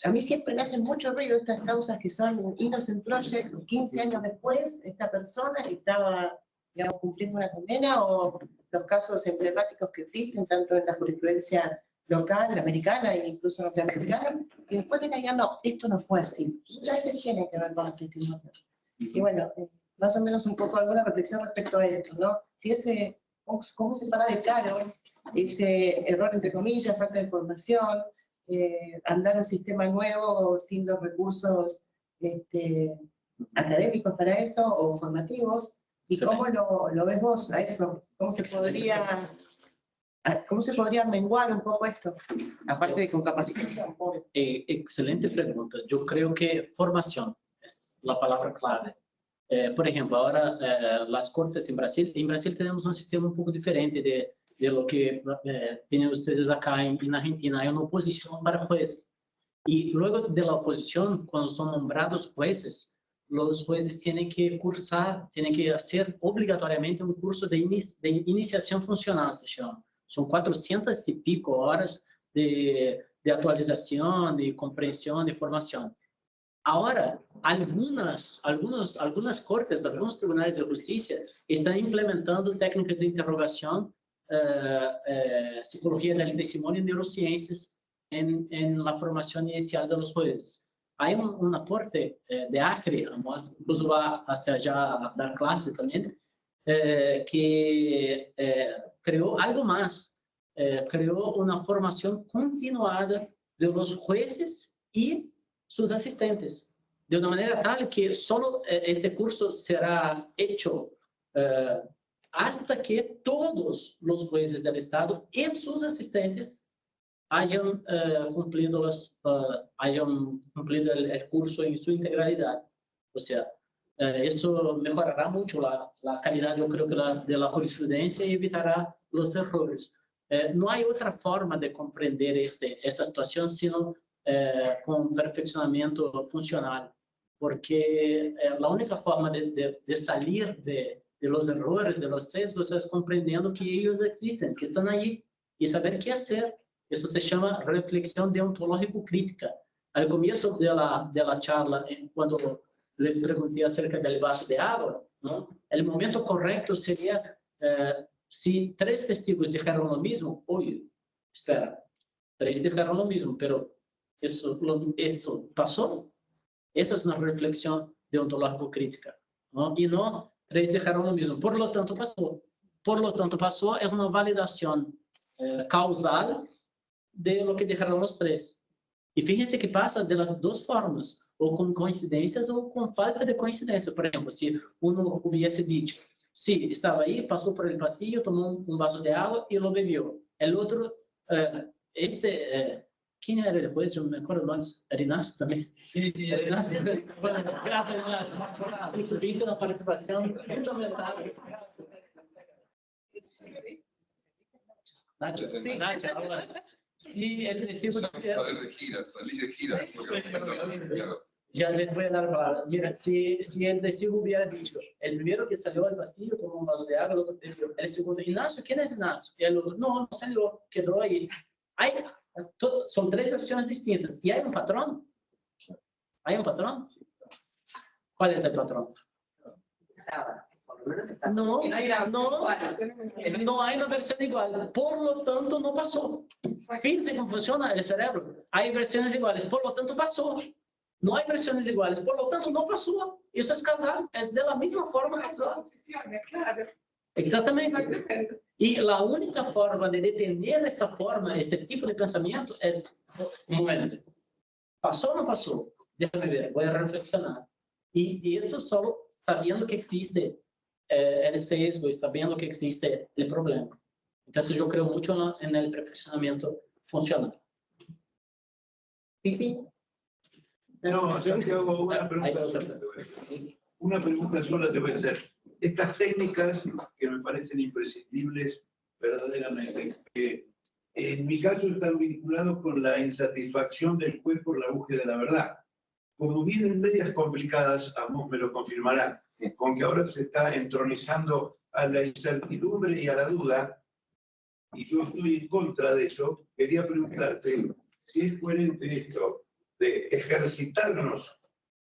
A mí siempre me hacen mucho ruido estas causas que son Innocent Project, 15 años después, esta persona que estaba, digamos, cumpliendo una condena, o los casos emblemáticos que existen, tanto en la jurisprudencia local, la americana e incluso norteamericana, y después me digan, no, esto no fue así. Ya esto tiene que ver con los testimonios. Y bueno, más o menos un poco alguna reflexión respecto a esto, ¿no? Si ¿cómo se para de claro ese error, entre comillas, falta de formación, andar un sistema nuevo sin los recursos académicos para eso, o formativos, y cómo lo ves vos a eso? ¿Cómo se podría menguar un poco esto? Aparte de con capacitación. Excelente pregunta. Yo creo que formación es la palabra clave. Por ejemplo, ahora las cortes en Brasil tenemos un sistema un poco diferente de lo que tienen ustedes acá en Argentina. Hay una oposición para juez. Y luego de la oposición, cuando son nombrados jueces, los jueces tienen que cursar, tienen que hacer obligatoriamente un curso de iniciación funcional, se llama. Son 400 y pico horas de actualización, de comprensión, de formación. Ahora, algunas cortes, algunos tribunales de justicia están implementando técnicas de interrogación, psicología del testimonio y neurociencias en la formación inicial de los jueces. Hay una corte de Acre, incluso va hacia allá a dar clases también, que creó algo más. creó una formación continuada de los jueces y sus asistentes, de una manera tal que solo este curso será hecho hasta que todos los jueces del Estado y sus asistentes hayan cumplido el curso en su integralidad. O sea, eso mejorará mucho la calidad, yo creo, que de la jurisprudencia y evitará los errores. No hay otra forma de comprender esta situación sino con perfeccionamiento funcional, porque la única forma de salir de los errores, de los sesgos, es comprendiendo que ellos existen, que están ahí, y saber qué hacer. Eso se llama reflexión deontológico-crítica. Al comienzo de la charla, cuando les pregunté acerca del vaso de agua, ¿no? El momento correcto sería, si 3 testigos dijeron lo mismo, oye, espera, 3 dijeron lo mismo, pero eso pasó. Esa es una reflexión deontológico-crítica, ¿no? Y no 3 dijeron lo mismo, por lo tanto pasó. Por lo tanto pasó es una validación causal de lo que dijeron los 3. Y fíjense que pasa de las 2 formas, o con coincidencias o con falta de coincidencia. Por ejemplo, si uno hubiese dicho, sí, estaba ahí, pasó por el pasillo, tomó un vaso de agua y lo bebió. El otro, ¿quién era el juez? Yo no me acuerdo más. ¿Era Ignacio también? Sí, ¿Era Ignacio? Bueno, gracias, Ignacio. Tuviste una participación fundamental. Nacho, Sí. Nacho, ahora. Sí, el testigo Salí de gira. Ya les voy a dar la palabra. Mira, si el testigo hubiera dicho, el primero que salió al pasillo tomó un vaso de agua, el otro bebió. El segundo, Ignacio, ¿quién es Ignacio? Y el otro, no salió, quedó ahí. Son 3 versiones distintas. ¿Y hay un patrón? ¿Hay un patrón? ¿Cuál es el patrón? No hay una versión igual, por lo tanto no pasó. Fíjense cómo funciona el cerebro. Hay versiones iguales, por lo tanto pasó. No hay versiones iguales, por lo tanto no pasó. Eso es causal, es de la misma forma causal. Exactamente. Y la única forma de detener esta forma, este tipo de pensamiento es, un momento, ¿pasó o no pasó? Déjame ver, voy a reflexionar. Y eso solo sabiendo que existe el sesgo y sabiendo que existe el problema. Entonces yo creo mucho en el perfeccionamiento funcional. No, Santiago, una pregunta sola te voy a hacer. Estas técnicas que me parecen imprescindibles verdaderamente, que en mi caso están vinculados con la insatisfacción del juez por la búsqueda de la verdad. Como vienen medias complicadas, vos me lo confirmarán, con que ahora se está entronizando a la incertidumbre y a la duda, y yo estoy en contra de eso, quería preguntarte si es coherente esto de ejercitarnos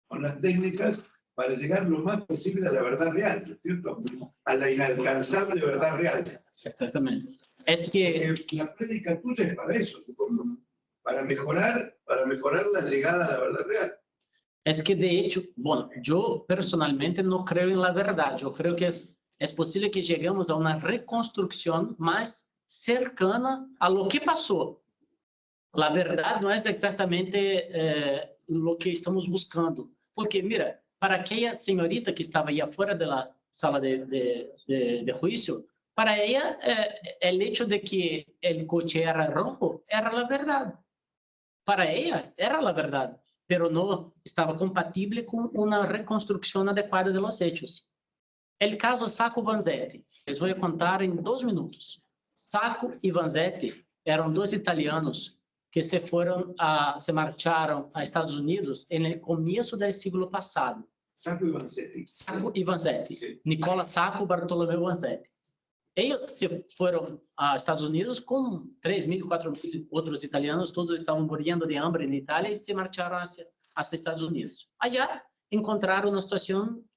con las técnicas para llegar lo más posible a la verdad real, ¿cierto? A la inalcanzable verdad real. Exactamente. Es que la prédica tuya es para eso, supongo, para mejorar la llegada a la verdad real. Es que de hecho, bueno, yo personalmente no creo en la verdad. Yo creo que es posible que lleguemos a una reconstrucción más cercana a lo que pasó. La verdad no es exactamente lo que estamos buscando. Porque, mira, para aquella señorita que estaba ahí afuera de la sala de juicio, para ella el hecho de que el coche era rojo era la verdad. Para ella era la verdad, pero no estaba compatible con una reconstrucción adecuada de los hechos. El caso Sacco Vanzetti, les voy a contar en 2 minutos. Sacco y Vanzetti eran 2 italianos que se marcharon a Estados Unidos en el comienzo del siglo pasado. Sacco y Vanzetti. Sacco y Vanzetti. Sí. Nicola Sacco, Bartolomeu Vanzetti. Ellos se fueron a Estados Unidos con 3.000, 4.000 otros italianos, todos estaban muriendo de hambre en Italia y se marcharon hacia Estados Unidos. Allá encontraron una situación,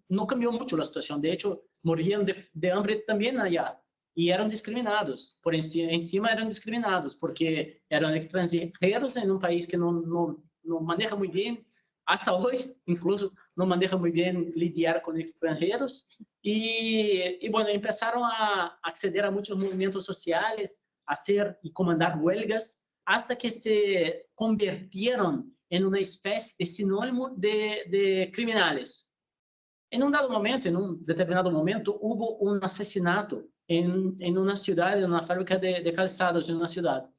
no cambió mucho la situación, de hecho, morían de hambre también allá y eran discriminados, por encima eran discriminados porque eran extranjeros en un país que no maneja muy bien, hasta hoy incluso no maneja muy bien lidiar con extranjeros y bueno, empezaron a acceder a muchos movimientos sociales, hacer y comandar huelgas hasta que se convirtieron en una especie de sinónimo de criminales. En un dado momento, en un determinado momento, hubo un asesinato en una ciudad, en una fábrica de calzados en una ciudad.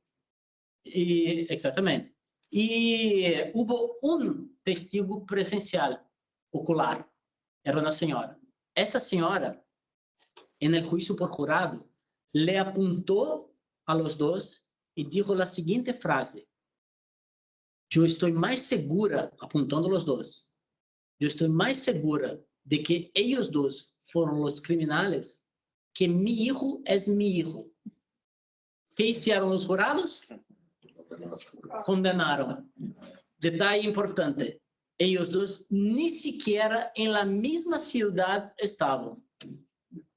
Y, exactamente. Y hubo un testigo presencial, ocular. Era una señora. Esta señora, en el juicio por jurado, le apuntó a los dos y dijo la siguiente frase: yo estoy más segura, apuntando a los dos, yo estoy más segura de que ellos dos fueron los criminales, que mi hijo es mi hijo. ¿Qué hicieron los jurados? Condenaron. Detalle importante, ellos dos ni siquiera en la misma ciudad estaban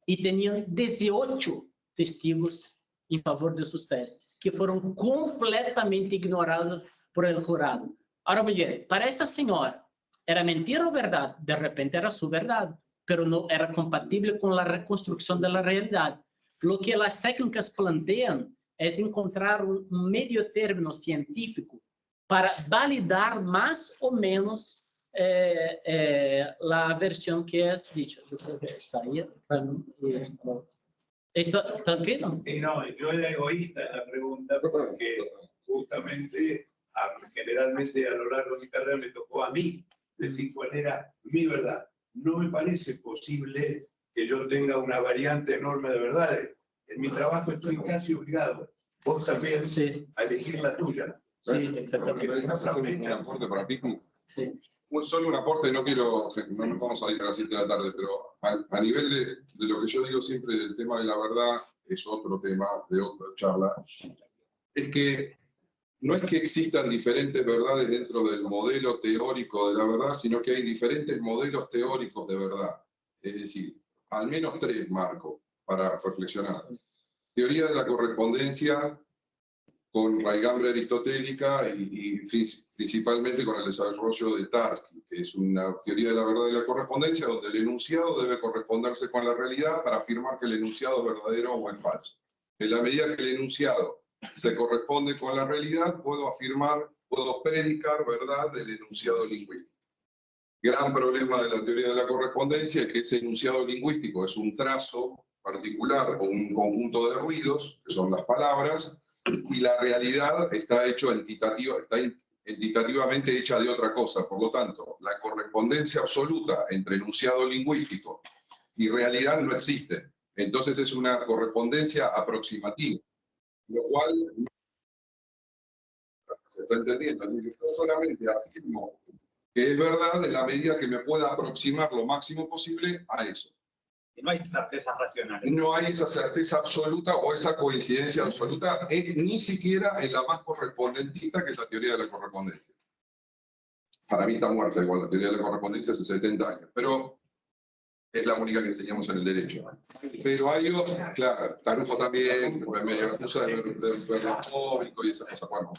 y tenían 18 testigos en favor de sus tesis, que fueron completamente ignorados por el jurado. Ahora, oye, para esta señora, ¿era mentira o verdad? De repente era su verdad, pero no era compatible con la reconstrucción de la realidad. Lo que las técnicas plantean es encontrar un medio término científico para validar más o menos la versión que es dicha. Yo creo que está ahí. ¿Está tranquilo? No, yo era egoísta en la pregunta porque justamente, generalmente a lo largo de mi carrera me tocó a mí decir cuál era mi verdad. No me parece posible que yo tenga una variante enorme de verdades. En mi trabajo estoy casi obligado, vos también, Sí. a elegir la tuya. Sí, exactamente. ¿Podrías hacer un aporte para Pico? Sí. Solo un aporte, no nos vamos a ir a las 7 de la tarde, pero a nivel de lo que yo digo siempre del tema de la verdad, es otro tema de otra charla, es que no es que existan diferentes verdades dentro del modelo teórico de la verdad, sino que hay diferentes modelos teóricos de verdad. Es decir, al menos 3, Marco, para reflexionar. Teoría de la correspondencia con raigambre aristotélica y principalmente con el desarrollo de Tarski, que es una teoría de la verdad y la correspondencia donde el enunciado debe corresponderse con la realidad para afirmar que el enunciado es verdadero o es falso. En la medida que el enunciado se corresponde con la realidad, puedo predicar verdad del enunciado lingüístico. Gran problema de la teoría de la correspondencia es que ese enunciado lingüístico es un trazo particular o un conjunto de ruidos, que son las palabras, y la realidad está entitativamente hecha de otra cosa. Por lo tanto, la correspondencia absoluta entre enunciado lingüístico y realidad no existe. Entonces es una correspondencia aproximativa, lo cual se está entendiendo. Yo solamente afirmo que es verdad en la medida que me pueda aproximar lo máximo posible a eso. Y no hay certezas racionales. No hay esa certeza absoluta o esa coincidencia absoluta, ni siquiera en la más correspondentista, que es la teoría de la correspondencia. Para mí está muerta igual la teoría de la correspondencia hace 70 años, pero es la única que enseñamos en el derecho. Pero hay otras, claro, Tarujo también, me acusa de verlofóbico y esas cosas, bueno,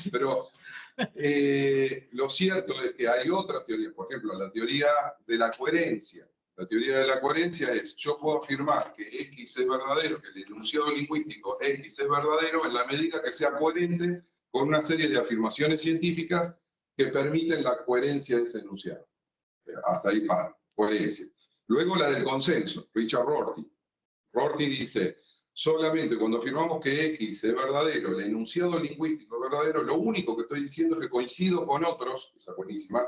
pero lo cierto es que hay otras teorías, por ejemplo, la teoría de la coherencia. La teoría de la coherencia es, yo puedo afirmar que X es verdadero, que el enunciado lingüístico X es verdadero en la medida que sea coherente con una serie de afirmaciones científicas que permiten la coherencia de ese enunciado. Hasta ahí para coherencia. Luego la del consenso, Richard Rorty. Rorty dice, solamente cuando afirmamos que X es verdadero, el enunciado lingüístico es verdadero, lo único que estoy diciendo es que coincido con otros, esa es buenísima,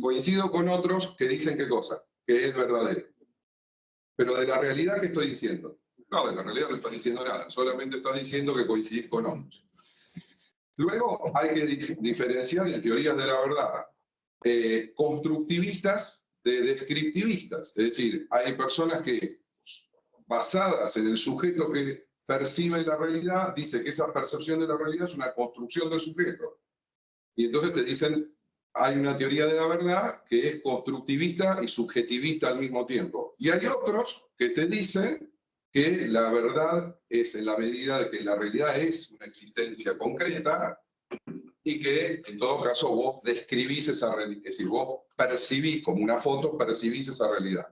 coincido con otros que dicen qué cosa, que es verdadero. Pero de la realidad, ¿qué estoy diciendo? No, de la realidad no estás diciendo nada, solamente estás diciendo que coincidís con otros. Luego hay que diferenciar en teorías de la verdad constructivistas de descriptivistas. Es decir, hay personas que, basadas en el sujeto que percibe la realidad, dice que esa percepción de la realidad es una construcción del sujeto. Y entonces te dicen, hay una teoría de la verdad que es constructivista y subjetivista al mismo tiempo. Y hay otros que te dicen que la verdad es en la medida de que la realidad es una existencia concreta y que en todo caso vos describís esa realidad, es decir, vos percibís como una foto, percibís esa realidad.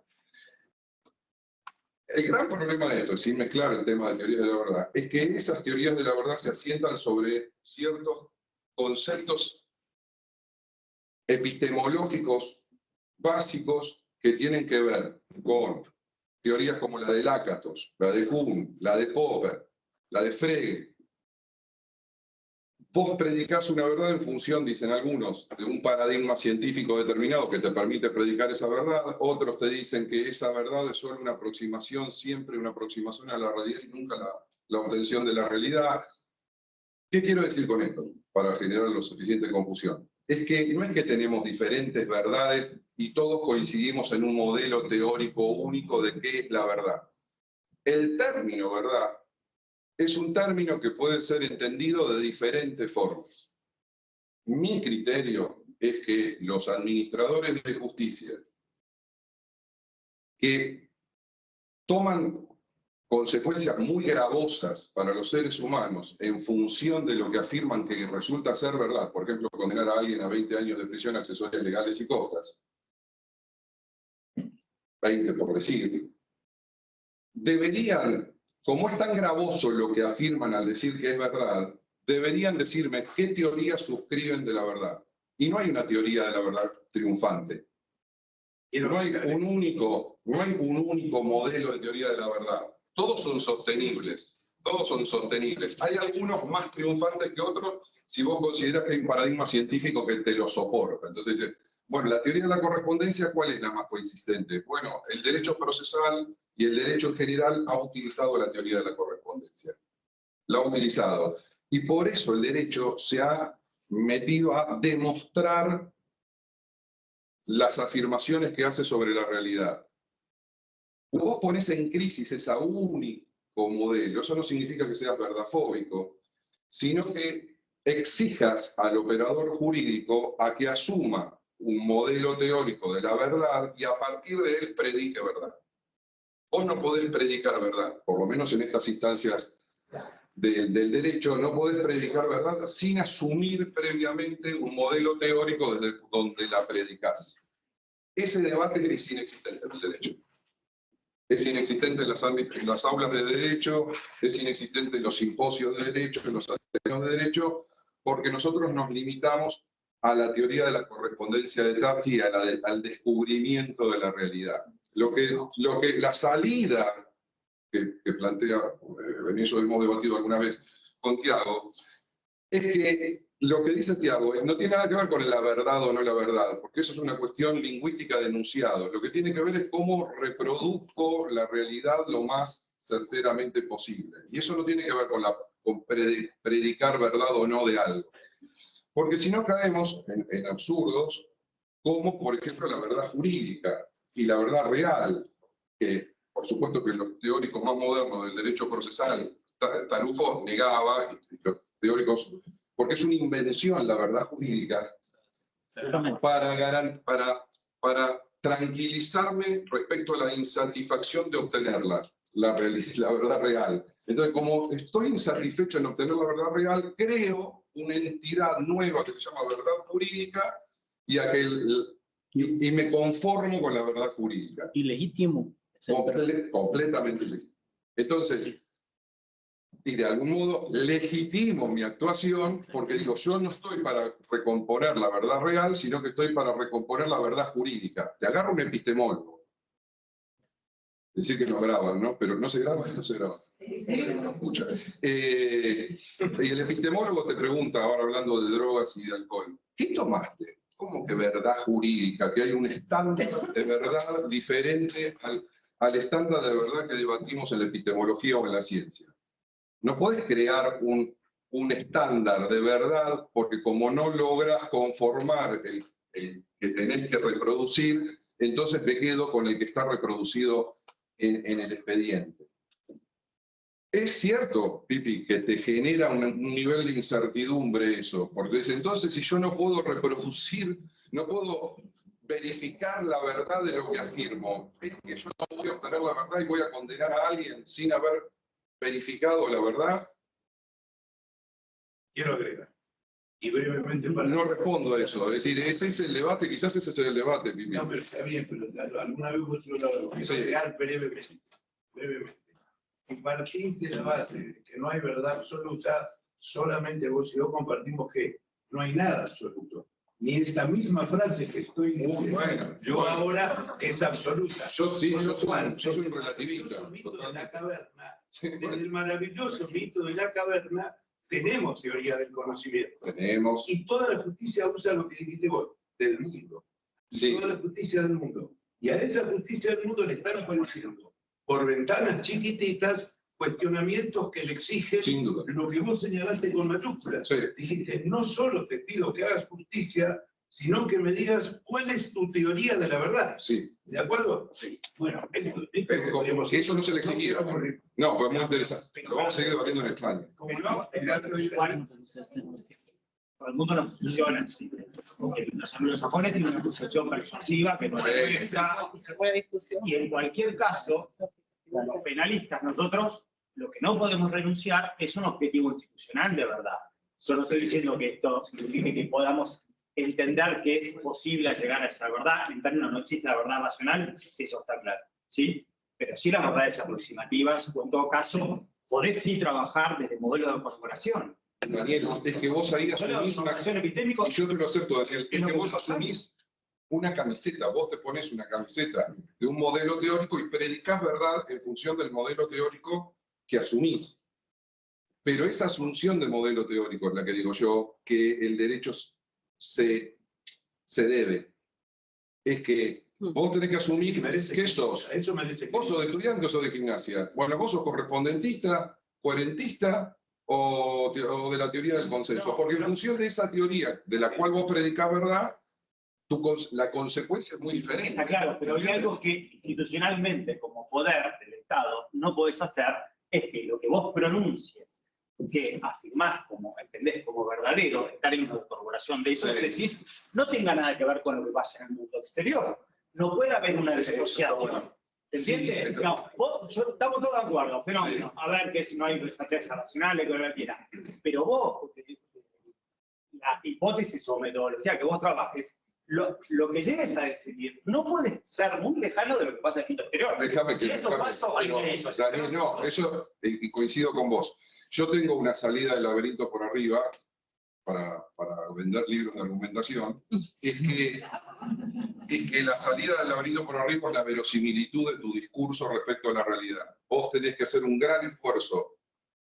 El gran problema de esto, sin mezclar el tema de teorías de la verdad, es que esas teorías de la verdad se asientan sobre ciertos conceptos epistemológicos básicos que tienen que ver con teorías como la de Lakatos, la de Kuhn, la de Popper, la de Frege. Vos predicás una verdad en función, dicen algunos, de un paradigma científico determinado que te permite predicar esa verdad. Otros te dicen que esa verdad es solo una aproximación, siempre una aproximación a la realidad y nunca la obtención de la realidad. ¿Qué quiero decir con esto? Para generar lo suficiente confusión. Es que no es que tenemos diferentes verdades y todos coincidimos en un modelo teórico único de qué es la verdad. El término verdad es un término que puede ser entendido de diferentes formas. Mi criterio es que los administradores de justicia que toman consecuencias muy gravosas para los seres humanos en función de lo que afirman que resulta ser verdad, por ejemplo, condenar a alguien a 20 años de prisión accesorias legales y cortas, 20 por decir, deberían, como es tan gravoso lo que afirman al decir que es verdad, deberían decirme qué teoría suscriben de la verdad. Y no hay una teoría de la verdad triunfante. No hay un único modelo de teoría de la verdad. Todos son sostenibles. Todos son sostenibles. Hay algunos más triunfantes que otros si vos considerás que hay un paradigma científico que te lo soporta. Entonces, bueno, la teoría de la correspondencia, ¿cuál es la más consistente? Bueno, el derecho procesal y el derecho en general ha utilizado la teoría de la correspondencia. La ha utilizado. Y por eso el derecho se ha metido a demostrar las afirmaciones que hace sobre la realidad. Vos ponés en crisis ese único modelo, eso no significa que seas verdadfóbico, sino que exijas al operador jurídico a que asuma un modelo teórico de la verdad y a partir de él predique verdad. Vos no podés predicar verdad, por lo menos en estas instancias del derecho, no podés predicar verdad sin asumir previamente un modelo teórico desde donde la predicás. Ese debate es inexistente en el derecho. Es inexistente en las aulas de derecho, es inexistente en los simposios de derecho, en los ateneos de derecho, porque nosotros nos limitamos a la teoría de la correspondencia de Tarski y al descubrimiento de la realidad. La salida que plantea, en eso hemos debatido alguna vez con Tiago, es que lo que dice Tiago no tiene nada que ver con la verdad o no la verdad, porque eso es una cuestión lingüística de enunciado. Lo que tiene que ver es cómo reproduzco la realidad lo más certeramente posible. Y eso no tiene que ver con predicar verdad o no de algo. Porque si no caemos en absurdos, como por ejemplo la verdad jurídica y la verdad real, que por supuesto que los teóricos más modernos del derecho procesal, Tarufo negaba, y los teóricos, porque es una invención la verdad jurídica, para tranquilizarme respecto a la insatisfacción de obtenerla, la verdad real. Entonces, como estoy insatisfecho en obtener la verdad real, creo una entidad nueva que se llama verdad jurídica y me conformo con la verdad jurídica. Ilegítimo. Completamente legítimo. Entonces, y de algún modo legitimo mi actuación, porque digo, yo no estoy para recomponer la verdad real, sino que estoy para recomponer la verdad jurídica. Te agarra un epistemólogo. Decir que no graban, ¿no? Pero no se graba, no se graba. No escucha. Y el epistemólogo te pregunta, ahora hablando de drogas y de alcohol, ¿qué tomaste? ¿Cómo que verdad jurídica? Que hay un estándar de verdad diferente al estándar de verdad que debatimos en la epistemología o en la ciencia. No puedes crear un estándar de verdad porque como no logras conformar el que tenés que reproducir, entonces me quedo con el que está reproducido en el expediente. Es cierto, Pipi, que te genera un nivel de incertidumbre eso, porque desde entonces si yo no puedo reproducir, no puedo verificar la verdad de lo que afirmo, es que yo no voy a obtener la verdad y voy a condenar a alguien sin haber verificado la verdad. Quiero agregar, y brevemente para... No respondo a eso, es decir, ese es el debate, quizás ese es el debate, Pipi. No, pero está bien, pero alguna vez vos lo Sí. agregar brevemente. brevemente. Y partís de la base de que no hay verdad absoluta, solamente vos y yo compartimos que no hay nada absoluto. Ni esta misma frase que estoy diciendo Bueno, yo ahora es absoluta. Yo sí, Con lo cual, yo soy un desde el relativista. maravilloso mito de la caverna, Sí, desde el maravilloso mito de la caverna, tenemos teoría del conocimiento. tenemos, Y toda la justicia usa lo que dijiste vos, del mundo. sí, Toda la justicia del mundo. Y a esa justicia del mundo le están apareciendo, por ventanas chiquititas, cuestionamientos que le exigen sin duda. lo que vos señalaste con mayúsculas. Sí, Dijiste, no solo te pido que hagas justicia, sino que me digas cuál es tu teoría de la verdad. sí. ¿De acuerdo? Sí. Bueno, Eso no se le exigía. No, pues muy interesante. Lo vamos a seguir debatiendo en España. Como no, el acto Igual, todo el mundo no funciona así. Los anglosajones tienen una acusación persuasiva que no es Buena discusión. y en cualquier caso, los penalistas, nosotros, lo que no podemos renunciar es un objetivo institucional de verdad. Yo no estoy diciendo que esto signifique que podamos entender que es posible llegar a esa verdad. En términos no existe la verdad racional, eso está claro, ¿sí? Pero sí las verdades aproximativas, o en todo caso, podés sí trabajar desde modelos de corporación. Daniel, es que vos ahí Modelos de asumís una... corporación epistémico, Y yo te lo acepto, Daniel, es No, que vos asumís una camiseta, vos te pones una camiseta de un modelo teórico y predicás verdad en función del modelo teórico que asumís. Pero esa asunción de modelo teórico es la que digo yo, que el derecho se debe. Es que vos tenés que asumir que sos. Eso merece ¿Vos sos de estudiante o sos de gimnasia? Bueno, vos sos correspondentista, coherentista o de la teoría del consenso. Porque en función de esa teoría de la cual vos predicás verdad, la consecuencia es muy diferente. está claro, pero hay algo que institucionalmente, como poder del Estado, no podés hacer, es que lo que vos pronuncies, que afirmás como, entendés, como verdadero, en términos de corporación de eso, Sí. decís, no tenga nada que ver con lo que pasa en el mundo exterior. No puede haber una disociación. ¿Se entiende? Sí, No, estamos todos de acuerdo, fenómeno. A ver que si no hay certeza racional, que lo quiera. Pero vos, la hipótesis o metodología que vos trabajes, lo que llegues a decidir no puede ser muy lejano de lo que pasa en el mundo exterior. Déjame Si que... eso pasa, hay pero, que eso. Daniel, no, eso, y coincido con vos. Yo tengo una salida del laberinto por arriba para vender libros de argumentación, es que la salida del laberinto por arriba es la verosimilitud de tu discurso respecto a la realidad. Vos tenés que hacer un gran esfuerzo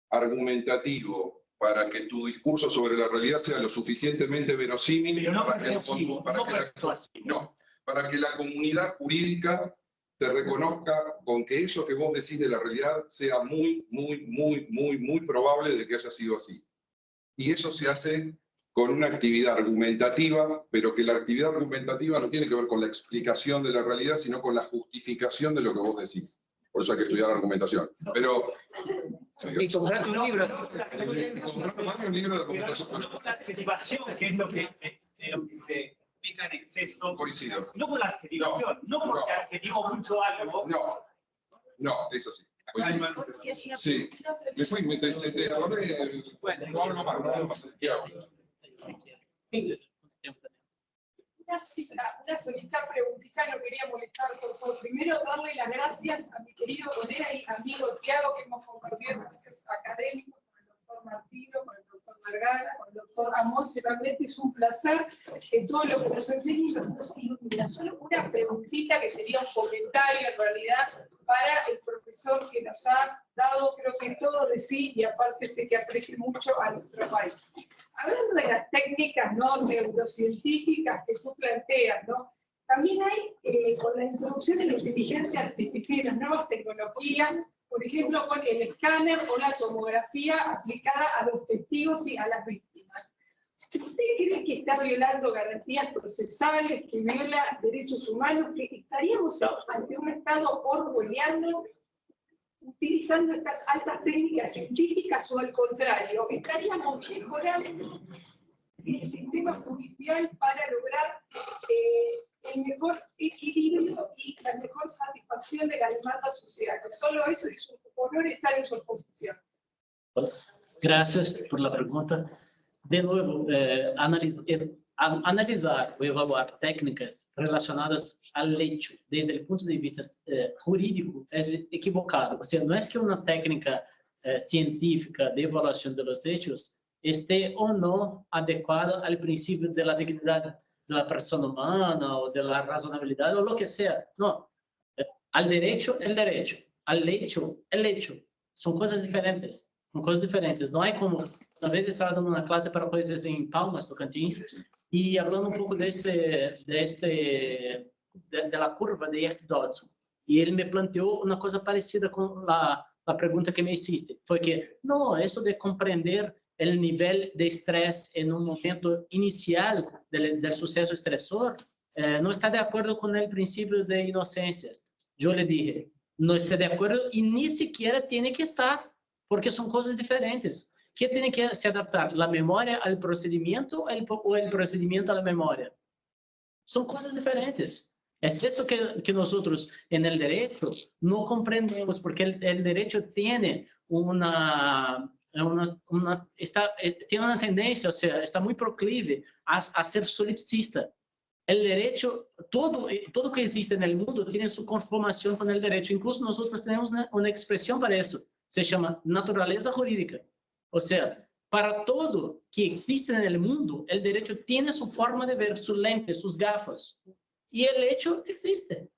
argumentativo para que tu discurso sobre la realidad sea lo suficientemente verosímil Pero no para que, persuasivo, no persuasivo. no, para que la comunidad jurídica te reconozca con que eso que vos decís de la realidad sea muy, muy, muy, muy, muy probable de que haya sido así. Y eso se hace con una actividad argumentativa, pero que la actividad argumentativa no tiene que ver con la explicación de la realidad, sino con la justificación de lo que vos decís. Por eso hay que estudiar argumentación. Pero... Y comprate un libro. Comprate un libro de argumentación. No con la adjetivación, que es lo que se explica en exceso. Coincido. No con la adjetivación, no porque adjetivo mucho algo. No, es así. Porque es una Sí. Me fui, te acordé. Bueno, no hablo más. ¿Qué hago? Una solita preguntita, no quería molestar, por primero darle las gracias a mi querido colega y amigo Tiago, que hemos compartido procesos académicos con el doctor Martino, con el doctor Margana, con el doctor Amos, y realmente es un placer que todo lo que nos enseña y nos ilumina. Solo una preguntita que sería un comentario en realidad para el profesor que nos ha dado, creo que todo de sí, y aparte sé que aprecia mucho a nuestro país. Hablando de las técnicas no neurocientíficas que tú planteas, ¿no? También hay, con la introducción de la inteligencia artificial y las nuevas tecnologías, por ejemplo, con el escáner o la tomografía aplicada a los testigos y a las víctimas. ¿Usted cree que está violando garantías procesales, que viola derechos humanos, que estaríamos ante un Estado orwelliano utilizando estas altas técnicas científicas o al contrario, estaríamos mejorando el sistema judicial para lograr el mejor equilibrio y la mejor satisfacción de las demandas sociales? Solo eso es un honor estar en su exposición. analisar o evaluar técnicas relacionadas al hecho desde el punto de vista jurídico es equivocado. O sea, no es que una técnica científica de evaluación de los hechos esté o no adecuada al principio de la dignidad de la persona humana o de la razonabilidad o lo que sea. No. Al derecho, el derecho. Al hecho, el hecho. Son cosas diferentes. Son cosas diferentes. No hay como... Una vez estaba dando una clase para jueces en Palmas, Tocantins, y hablando un poco de la curva de F. Dodson. Y él me planteó una cosa parecida con la pregunta que me hiciste. Fue que, no, eso de comprender el nivel de estrés en un momento inicial del suceso estresor, no está de acuerdo con el principio de inocencia. Yo le dije, no estoy de acuerdo y ni siquiera tiene que estar, porque son cosas diferentes. ¿Qué tiene que se adaptar? ¿La memoria al procedimiento o el procedimiento a la memoria? Son cosas diferentes. Es eso que nosotros en el derecho no comprendemos, porque el derecho tiene tiene una tendencia, o sea, está muy proclive a ser solipsista. El derecho, todo que existe en el mundo tiene su conformación con el derecho. Incluso nosotros tenemos una expresión para eso. Se llama naturaleza jurídica. O sea, para todo que existe en el mundo, el derecho tiene su forma de ver, su lente, sus gafas. Y el hecho existe.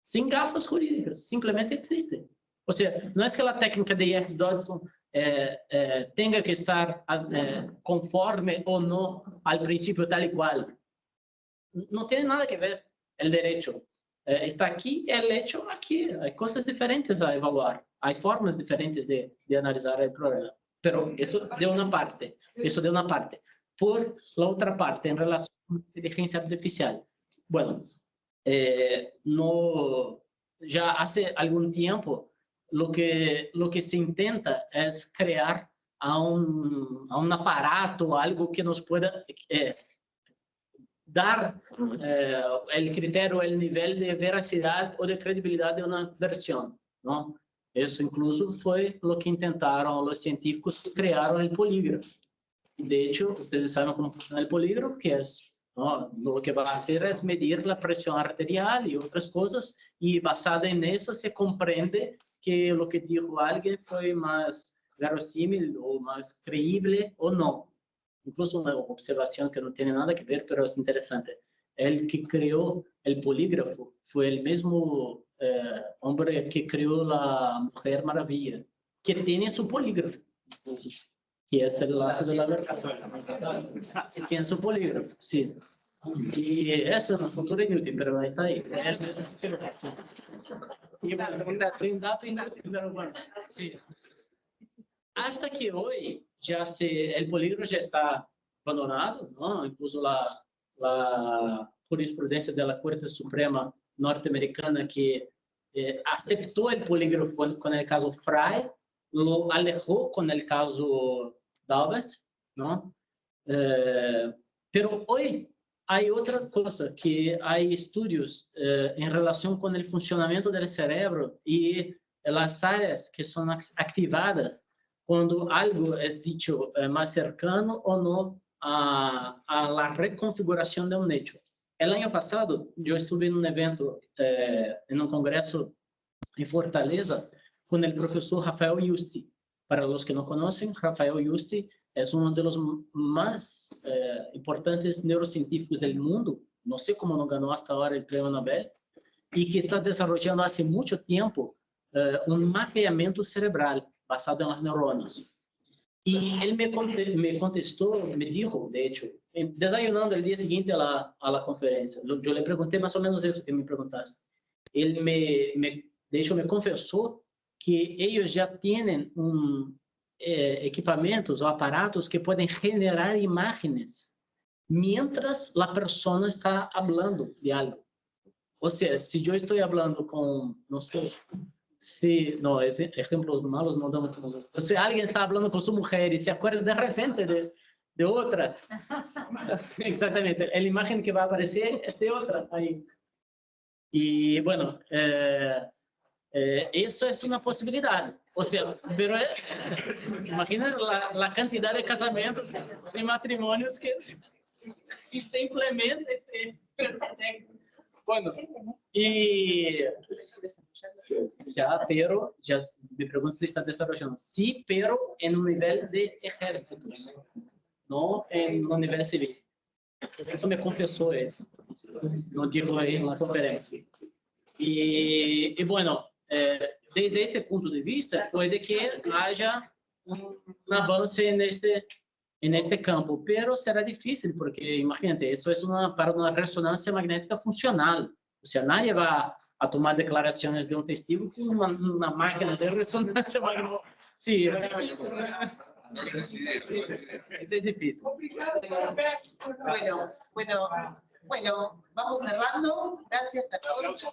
Sin gafas jurídicas, simplemente existe. O sea, no es que la técnica de F. Dodson tenga que estar conforme o no al principio tal y cual. No tiene nada que ver el derecho. Está aquí, el hecho aquí. Hay cosas diferentes a evaluar. Hay formas diferentes de analizar el problema. Pero eso de una parte. Por la otra parte, en relación a la inteligencia artificial. Bueno, ya hace algún tiempo lo que se intenta es crear a un aparato, algo que nos pueda dar el criterio, el nivel de veracidad o de credibilidad de una versión, ¿no? Eso incluso fue lo que intentaron los científicos que crearon el polígrafo. De hecho, ustedes saben cómo funciona el polígrafo, que es, ¿no? Lo que va a hacer es medir la presión arterial y otras cosas, y basada en eso se comprende que lo que dijo alguien fue más verosímil o más creíble o no. Incluso una observación que no tiene nada que ver, pero es interesante. El que creó el polígrafo fue el mismo hombre que creó la Mujer Maravilla, que tiene su polígrafo, que es el lado de la verdad. Que tiene su polígrafo, sí. Y esa es una futura inútil, pero ahí está ahí. Es el mismo polígrafo. Y bueno, sin dato inútil, pero bueno, sí. Hasta que hoy el polígrafo ya está abandonado, ¿no? Incluso la jurisprudencia de la Corte Suprema norteamericana que aceptó el polígrafo con el caso Frey, lo alejó con el caso Daubert, ¿no? Pero hoy hay otra cosa, que hay estudios en relación con el funcionamiento del cerebro y las áreas que son activadas cuando algo es dicho más cercano o no a la reconfiguración de un hecho. El año pasado yo estuve en un evento, en un congreso en Fortaleza, con el profesor Rafael Yusti. Para los que no conocen, Rafael Yusti es uno de los más importantes neurocientíficos del mundo. No sé cómo no ganó hasta ahora el premio Nobel, y que está desarrollando hace mucho tiempo un mapeamiento cerebral basado en las neuronas. Y él me contestó, me dijo, de hecho, desayunando el día siguiente a la conferencia, yo le pregunté más o menos eso que me preguntaste. Él de hecho, me confesó que ellos ya tienen equipamientos o aparatos que pueden generar imágenes mientras la persona está hablando de algo. O sea, si yo estoy hablando con, no sé, no, ejemplos malos no damos como... O sea, alguien está hablando con su mujer y se acuerda de repente de otra. Exactamente, la imagen que va a aparecer es de otra ahí. Y bueno, eso es una posibilidad. O sea, pero imagina la cantidad de casamientos, de matrimonios si se implementa este técnico. Bueno, y ya, pero, ya me pregunto si está desarrollando. Sí, pero en un nivel de ejércitos, no en un nivel civil. Eso me confesó él, lo dijo ahí en la conferencia. Y bueno, desde este punto de vista, puede que haya un avance en este campo, pero será difícil, porque imagínate, eso es para una resonancia magnética funcional. O sea, nadie va a tomar declaraciones de un testigo con una máquina de resonancia magnética. Sí, es difícil. Bueno, vamos cerrando. Gracias a todos.